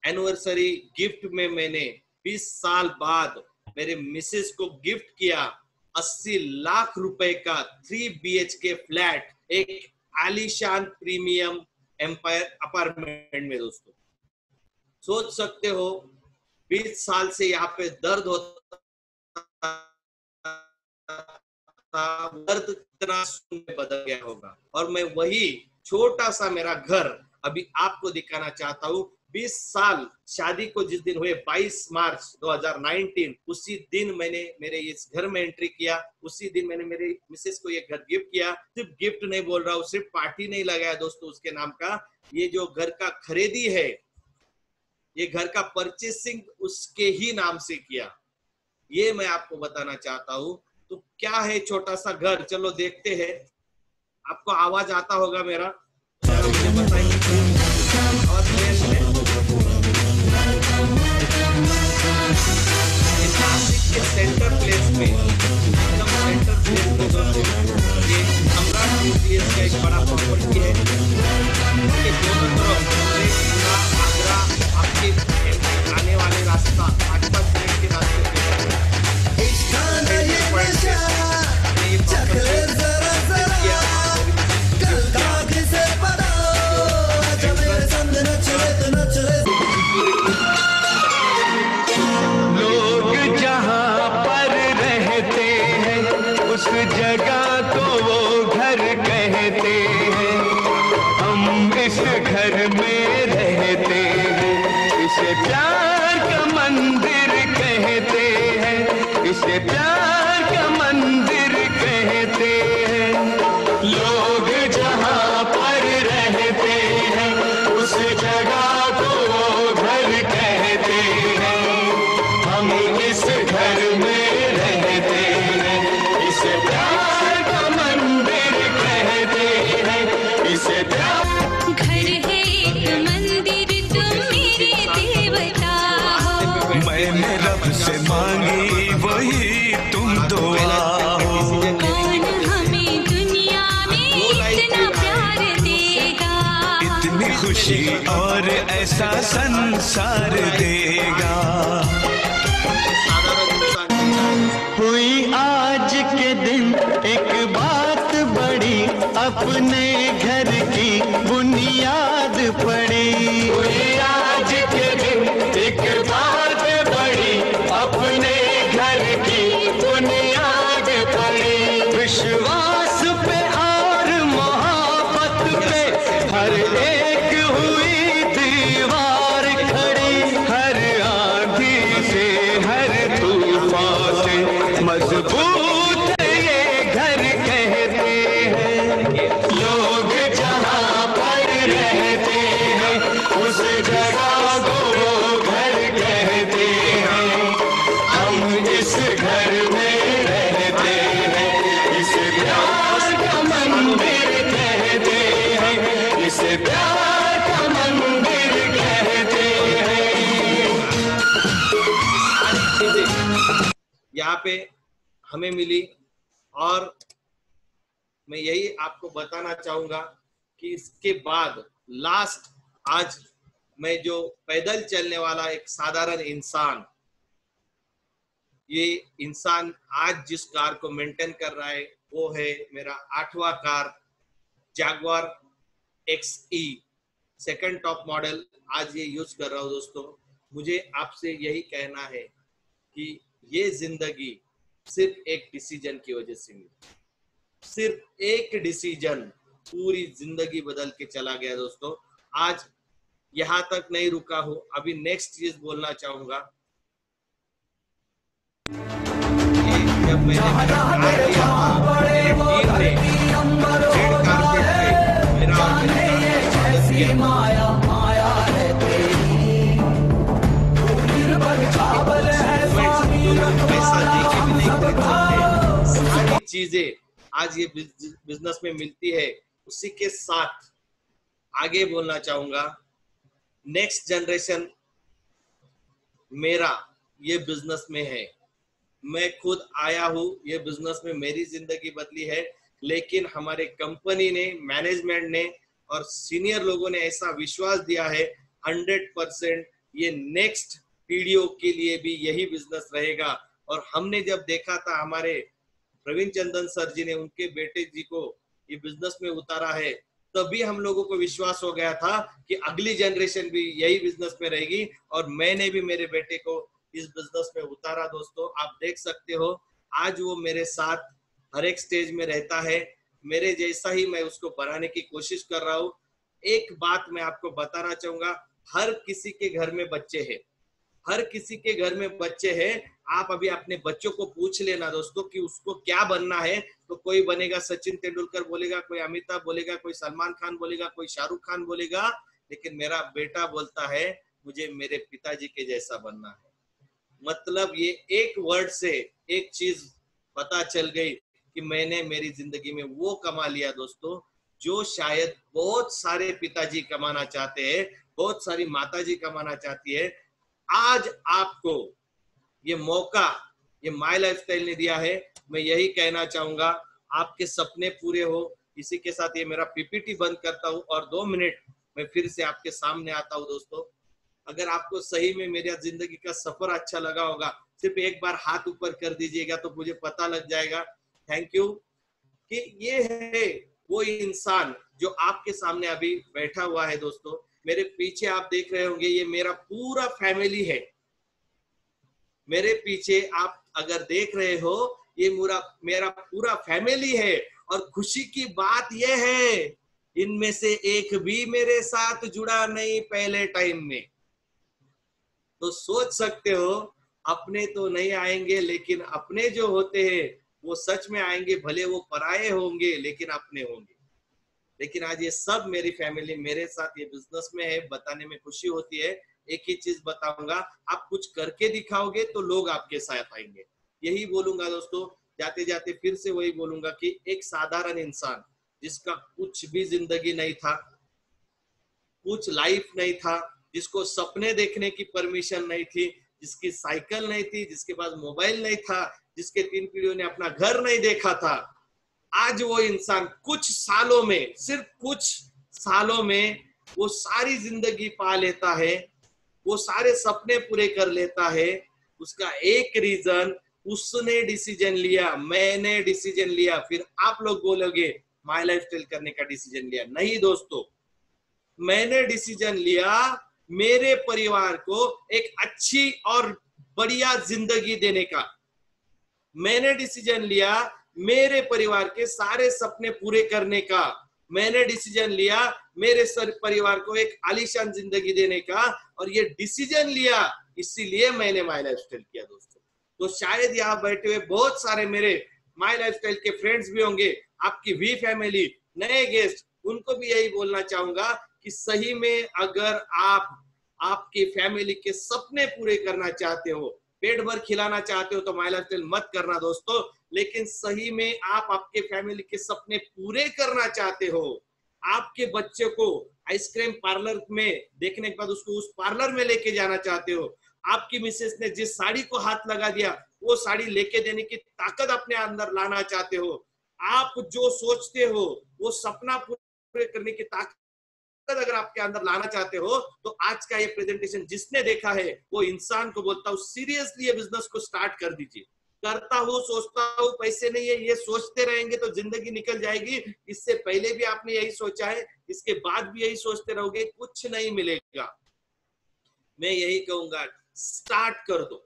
एनिवर्सरी गिफ्ट में मैंने 20 साल बाद मेरे मिसेस को गिफ्ट किया 80 लाख रुपए का 3 BHK फ्लैट, एक आलीशान प्रीमियम एम्पायर अपार्टमेंट में दोस्तों। सोच सकते हो 20 साल से यहाँ पे दर्द होता, दर्द कितना बदल गया होगा। और मैं वही छोटा सा मेरा घर अभी आपको दिखाना चाहता हूँ। 20 साल शादी को जिस दिन हुए 22 मार्च 2019, उसी दिन मैंने मेरे इस घर में एंट्री किया। उसी दिन मैंने मेरे मिसेस को ये घर गिफ्ट किया। सिर्फ गिफ्ट नहीं बोल रहा हूँ, सिर्फ पार्टी नहीं लगाया दोस्तों उसके नाम का। ये जो घर का खरीदी है, ये घर का परचेसिंग उसके ही नाम से किया। ये मैं आपको बताना चाहता हूँ। तो क्या है छोटा सा घर, चलो देखते हैं। आपको आवाज आता होगा मेरा, मुझे बताइए। और नासिक के सेंटर प्लेस में, एकदम सेंटर प्लेस में दोस्तों, ये सम्राट का एक बड़ा प्रॉपर्टी है। इसके दोनों तरफ आगरा, आपके आने वाले रास्ता 5-5 मिनट के रास्ते पे इसे प्यार का मंदिर कहते हैं, इसे प्यार का मंदिर कहते हैं। लोग जहाँ पर रहते हैं उस जगह को घर कहते हैं। हम इस घर में रहते हैं, इसे प्यार का मंदिर कहते हैं, इसे प्यार। घर है एक मंदिर, तुम मेरे देवता हो। मैंने रब से मांगी वही तुम दुआ हो। कौन हमें दुनिया में इतना प्यार देगा, इतनी खुशी और ऐसा संसार देगा। हुई आज के दिन एक बात बड़ी, अपने घर की बुनियाद पड़ी। हुई आज के दिन एक बात बड़ी, अपने घर की बुनियाद पड़ी। विश्वास पे और मोहब्बत पे हर एक हुई दीवार खड़ी। हर आंधी से हर तूफान से मजबूत ये घर कहते हैं। लोग जहाँ पर रहते हैं उस जगह को वो घर कहते हैं। हम इस घर में रहते हैं, इसे प्यार का मंदिर कहते हैं, इसे प्यार का मंदिर कहते हैं। यहाँ पे हमें मिली, और मैं यही आपको बताना चाहूंगा कि इसके बाद लास्ट, आज मैं जो पैदल चलने वाला एक साधारण इंसान, ये इंसान आज जिस कार को मेंटेन कर रहा है वो है मेरा 8वां car Jaguar XE second top model. आज ये यूज कर रहा हूँ दोस्तों। मुझे आपसे यही कहना है कि ये जिंदगी सिर्फ एक डिसीजन की वजह से मिली। सिर्फ एक डिसीजन पूरी जिंदगी बदल के चला गया दोस्तों। आज यहां तक नहीं रुका हूं, अभी नेक्स्ट चीज बोलना चाहूंगा। जब मैंने चीजें आज ये बिजनेस में मिलती है, उसी के साथ आगे बोलना चाहूंगा। नेक्स्ट जनरेशन मेरा ये बिजनेस में है। मैं खुद आया हूँ, ये बिजनेस में मेरी जिंदगी बदली है, लेकिन हमारे कंपनी ने, मैनेजमेंट ने और सीनियर लोगों ने ऐसा विश्वास दिया है 100% ये नेक्स्ट पीढ़ियों के लिए भी यही बिजनेस रहेगा। और हमने जब देखा था, हमारे प्रवीण चंदन सर जी ने उनके बेटे जी को ये बिजनेस में उतारा है, तभी हम लोगों को विश्वास हो गया था कि अगली जनरेशन भी यही बिजनेस में रहेगी। और मैंने भी मेरे बेटे को इस बिजनेस में उतारा दोस्तों। आप देख सकते हो आज वो मेरे साथ हर एक स्टेज में रहता है। मेरे जैसा ही मैं उसको बनाने की कोशिश कर रहा हूँ। एक बात मैं आपको बताना चाहूंगा, हर किसी के घर में बच्चे हैं, हर किसी के घर में बच्चे हैं। आप अभी अपने बच्चों को पूछ लेना दोस्तों कि उसको क्या बनना है, तो कोई बनेगा सचिन तेंदुलकर बोलेगा, कोई अमिताभ बोलेगा, कोई सलमान खान बोलेगा, कोई शाहरुख खान बोलेगा, लेकिन मेरा बेटा बोलता है मुझे मेरे पिताजी के जैसा बनना है। मतलब ये एक वर्ड से एक चीज पता चल गई कि मैंने मेरी जिंदगी में वो कमा लिया दोस्तों, जो शायद बहुत सारे पिताजी कमाना चाहते हैं, बहुत सारी माताजी कमाना चाहती है। आज आपको ये मौका ये माय लाइफस्टाइल ने दिया है। मैं यही कहना चाहूंगा, आपके सपने पूरे हो। इसी के साथ ये मेरा पीपीटी बंद करता हूँ और 2 मिनट मैं फिर से आपके सामने आता हूँ दोस्तों। अगर आपको सही में मेरी जिंदगी का सफर अच्छा लगा होगा, सिर्फ एक बार हाथ ऊपर कर दीजिएगा तो मुझे पता लग जाएगा। Thank you. कि ये है वो इंसान जो आपके सामने अभी बैठा हुआ है दोस्तों। मेरे पीछे आप देख रहे होंगे, ये मेरा पूरा फैमिली है। मेरे पीछे आप अगर देख रहे हो, ये मेरा पूरा फैमिली है। और खुशी की बात यह है, इनमें से एक भी मेरे साथ जुड़ा नहीं पहले टाइम में। तो सोच सकते हो अपने तो नहीं आएंगे, लेकिन अपने जो होते हैं वो सच में आएंगे, भले वो पराये होंगे लेकिन अपने होंगे। लेकिन आज ये सब मेरी फैमिली मेरे साथ ये बिजनेस में है, बताने में खुशी होती है। एक ही चीज बताऊंगा, आप कुछ करके दिखाओगे तो लोग आपके साथ आएंगे। यही बोलूंगा दोस्तों, जाते जाते फिर से वही बोलूंगा कि एक साधारण इंसान जिसका कुछ भी जिंदगी नहीं था, कुछ लाइफ नहीं था, जिसको सपने देखने की परमिशन नहीं थी, जिसकी साइकिल नहीं थी, जिसके पास मोबाइल नहीं था, जिसके 3 पीढ़ियों ने अपना घर नहीं देखा था, आज वो इंसान कुछ सालों में, सिर्फ कुछ सालों में वो सारी जिंदगी पा लेता है, वो सारे सपने पूरे कर लेता है। उसका एक रीजन, उसने डिसीजन लिया, मैंने डिसीजन लिया। फिर आप लोग बोलोगे माय लाइफस्टाइल करने का डिसीजन लिया। नहीं दोस्तों, मैंने डिसीजन लिया मेरे परिवार को एक अच्छी और बढ़िया जिंदगी देने का। मैंने डिसीजन लिया मेरे परिवार के सारे सपने पूरे करने का। मैंने डिसीजन लिया मेरे परिवार को एक आलीशान जिंदगी देने का, और ये डिसीजन लिया इसीलिए मैंने माय लाइफस्टाइल किया दोस्तों। तो शायद यहाँ बैठे हुए बहुत सारे मेरे माय लाइफस्टाइल के फ्रेंड्स भी होंगे, आपकी वी फैमिली, नए गेस्ट, उनको भी यही बोलना चाहूंगा कि सही में अगर आप आपकी फैमिली के सपने पूरे करना चाहते हो, पेट भर खिलाना चाहते हो, तो माय लाइफस्टाइल मत करना दोस्तों। लेकिन सही में आप आपके फैमिली के सपने पूरे करना चाहते हो, आपके बच्चे को आइसक्रीम पार्लर में देखने के बाद उसको उस पार्लर में लेके जाना चाहते हो, आपकी मिसेस ने जिस साड़ी को हाथ लगा दिया वो साड़ी लेके देने की ताकत अपने अंदर लाना चाहते हो, आप जो सोचते हो वो सपना पूरे करने की ताकत अगर आपके अंदर लाना चाहते हो, तो आज का ये प्रेजेंटेशन जिसने देखा है वो इंसान को बोलता हूँ सीरियसली ये बिजनेस को स्टार्ट कर दीजिए। करता हूँ, सोचता हूँ, पैसे नहीं है, ये सोचते रहेंगे तो जिंदगी निकल जाएगी। इससे पहले भी आपने यही सोचा है, इसके बाद भी यही सोचते रहोगे, कुछ नहीं मिलेगा। मैं यही कहूंगा, स्टार्ट कर दो।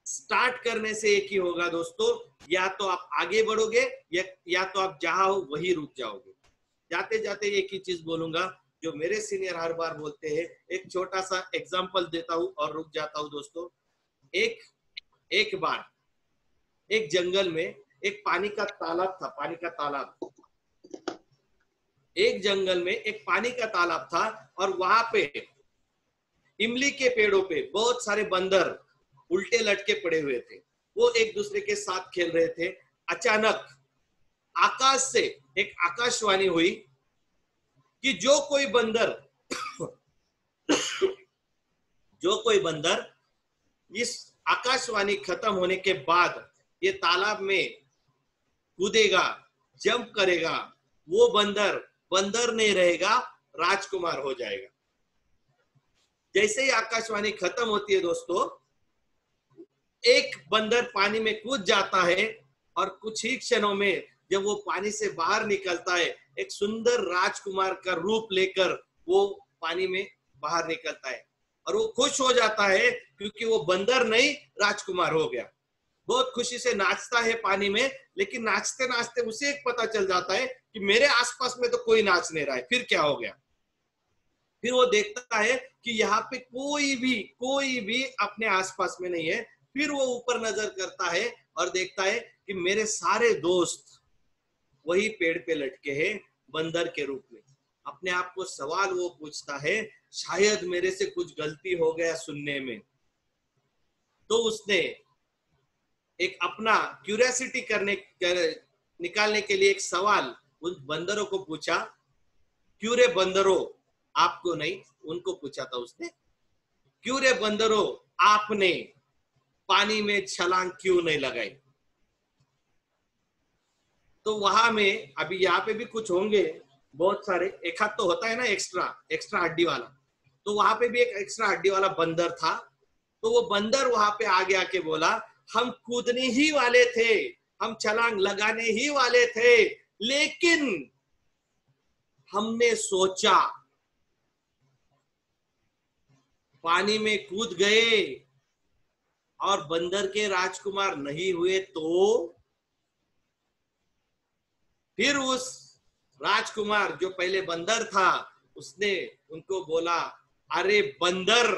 स्टार्ट करने से एक ही होगा दोस्तों, या तो आप आगे बढ़ोगे या तो आप जहां हो वही रुक जाओगे। जाते जाते एक ही चीज बोलूंगा जो मेरे सीनियर हर बार बोलते हैं, एक छोटा सा एग्जांपल देता हूं और रुक जाता हूं दोस्तों। एक बार एक जंगल में एक पानी का तालाब था, पानी का तालाब। एक जंगल में एक पानी का तालाब था और वहां पे इमली के पेड़ों पे बहुत सारे बंदर उल्टे लटके पड़े हुए थे। वो एक दूसरे के साथ खेल रहे थे। अचानक आकाश से एक आकाशवाणी हुई कि जो कोई बंदर इस आकाशवाणी खत्म होने के बाद ये तालाब में कूदेगा, जंप करेगा, वो बंदर नहीं रहेगा, राजकुमार हो जाएगा। जैसे ही आकाशवाणी खत्म होती है दोस्तों, एक बंदर पानी में कूद जाता है और कुछ ही क्षणों में जब वो पानी से बाहर निकलता है, एक सुंदर राजकुमार का रूप लेकर वो पानी में बाहर निकलता है और वो खुश हो जाता है क्योंकि वो बंदर नहीं राजकुमार हो गया। बहुत खुशी से नाचता है पानी में, लेकिन नाचते नाचते उसे एक पता चल जाता है कि मेरे आसपास में तो कोई नाच नहीं रहा है, फिर क्या हो गया। फिर वो देखता है कि यहाँ पे कोई भी अपने आसपास में नहीं है। फिर वो ऊपर नजर करता है और देखता है कि मेरे सारे दोस्त वही पेड़ पे लटके हैं बंदर के रूप में। अपने आप को सवाल वो पूछता है, शायद मेरे से कुछ गलती हो गया सुनने में। तो उसने एक अपना क्यूरियोसिटी निकालने के लिए एक सवाल उन बंदरों को पूछा। क्यों रे बंदरों, आपको नहीं, उनको पूछा था उसने, क्यों रे बंदरों, आपने पानी में छलांग क्यों नहीं लगाई। तो वहां में अभी यहाँ पे भी कुछ होंगे बहुत सारे, एक हाथ तो होता है ना एक्स्ट्रा हड्डी वाला, तो वहां पे भी एक एक्स्ट्रा हड्डी वाला बंदर था। तो वो बंदर वहां पे आगे आके बोला, हम कूदने ही वाले थे, हम छलांग लगाने ही वाले थे, लेकिन हमने सोचा, पानी में कूद गए और बंदर के राजकुमार नहीं हुए तो फिर उस राजकुमार जो पहले बंदर था उसने उनको बोला, अरे बंदर,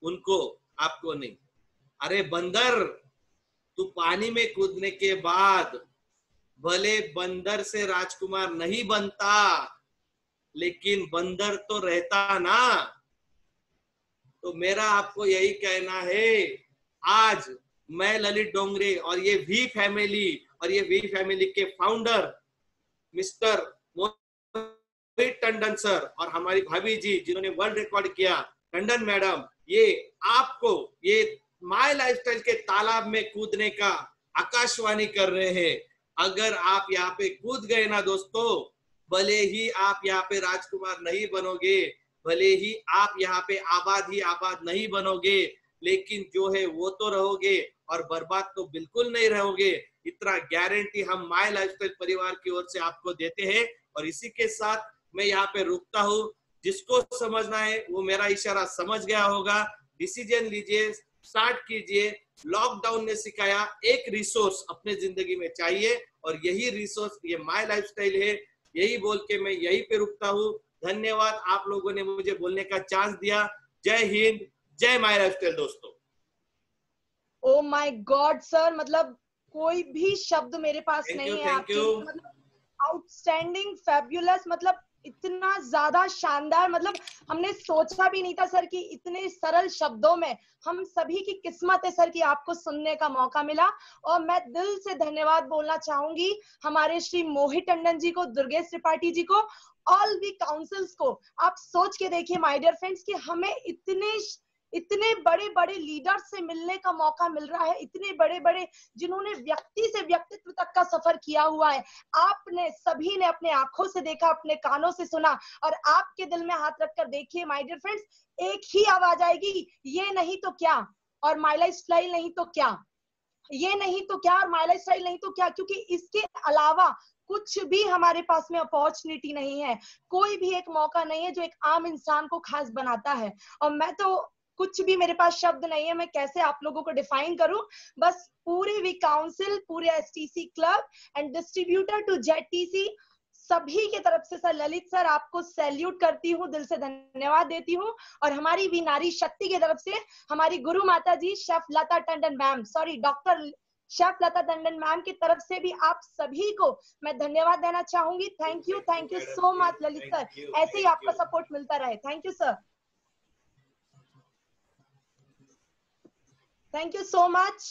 उनको, आपको नहीं। अरे बंदर, तू पानी में कूदने के बाद भले बंदर से राजकुमार नहीं बनता, लेकिन बंदर तो रहता ना। तो मेरा आपको यही कहना है, आज मैं ललित डोंगरे और ये वी फैमिली और ये वी फैमिली के फाउंडर मिस्टर मोहित टंडन सर और हमारी भाभी जी जिन्होंने वर्ल्ड रिकॉर्ड किया, टंडन मैडम, ये आपको ये माय लाइफस्टाइल के तालाब में कूदने का आकाशवाणी कर रहे हैं। अगर आप यहाँ पे कूद गए ना दोस्तों, भले ही आप यहाँ पे राजकुमार नहीं बनोगे, भले ही आप यहाँ पे आबाद नहीं बनोगे, लेकिन जो है वो तो रहोगे और बर्बाद तो बिल्कुल नहीं रहोगे। इतना गारंटी हम माय लाइफस्टाइल परिवार की ओर से आपको देते हैं। और इसी के साथ मैं यहाँ पे रुकता हूँ। जिसको समझना है वो मेरा इशारा समझ गया होगा। डिसीजन लीजिए, स्टार्ट कीजिए। लॉकडाउन ने सिखाया एक रिसोर्स अपने जिंदगी में चाहिए और यही रिसोर्स ये माय लाइफस्टाइल है। यही बोल के मैं यहीं पे रुकता हूँ। धन्यवाद, आप लोगों ने मुझे बोलने का चांस दिया। जय हिंद, जय माय लाइफस्टाइल दोस्तों। ओ माय गॉड सर, मतलब कोई भी शब्द मेरे पास नहीं है आपके लिए। मतलब आउटस्टैंडिंग, फैब्युलस, मतलब इतना ज्यादा शानदार, मतलब हमने सोचा भी नहीं था सर कि इतने सरल शब्दों में हम सभी की किस्मत है सर कि आपको सुनने का मौका मिला। और मैं दिल से धन्यवाद बोलना चाहूंगी हमारे श्री मोहित टंडन जी को, दुर्गेश त्रिपाठी जी को, ऑल वी काउंसिल्स को। आप सोच के देखिए माय डियर फ्रेंड्स कि हमें इतने बड़े बड़े लीडर्स से मिलने का मौका मिल रहा है, इतने बड़े बड़े जिन्होंने व्यक्ति से व्यक्तित्व तक का सफर किया हुआ है। आपने सभी ने अपने आंखों से देखा, अपने कानों से सुना, और आपके दिल में हाथ रखकर देखिए माय डियर फ्रेंड्स, एक ही आवाज आएगी, ये नहीं तो क्या और माय लाइफस्टाइल नहीं तो क्या, ये नहीं तो क्या और माय लाइफस्टाइल नहीं तो क्या। क्योंकि इसके अलावा कुछ भी हमारे पास में अपॉर्चुनिटी नहीं है, कोई भी एक मौका नहीं है जो एक आम इंसान को खास बनाता है। और मैं तो कुछ भी, मेरे पास शब्द नहीं है, मैं कैसे आप लोगों को डिफाइन करूं। बस पूरे वी काउंसिल, पूरे STC club and distributor to ZTC, सभी के तरफ से सर ललित सर आपको सैल्यूट करती हूँ, दिल से धन्यवाद देती हूँ। और हमारी वी नारी शक्ति की तरफ से हमारी गुरु माता जी chef Lata Tandon ma'am, sorry doctor chef Lata Tandon ma'am की तरफ से भी आप सभी को मैं धन्यवाद देना चाहूंगी। Thank you so much Lalit sir, ऐसे ही आपका सपोर्ट मिलता रहे। Thank you sir, thank you so much.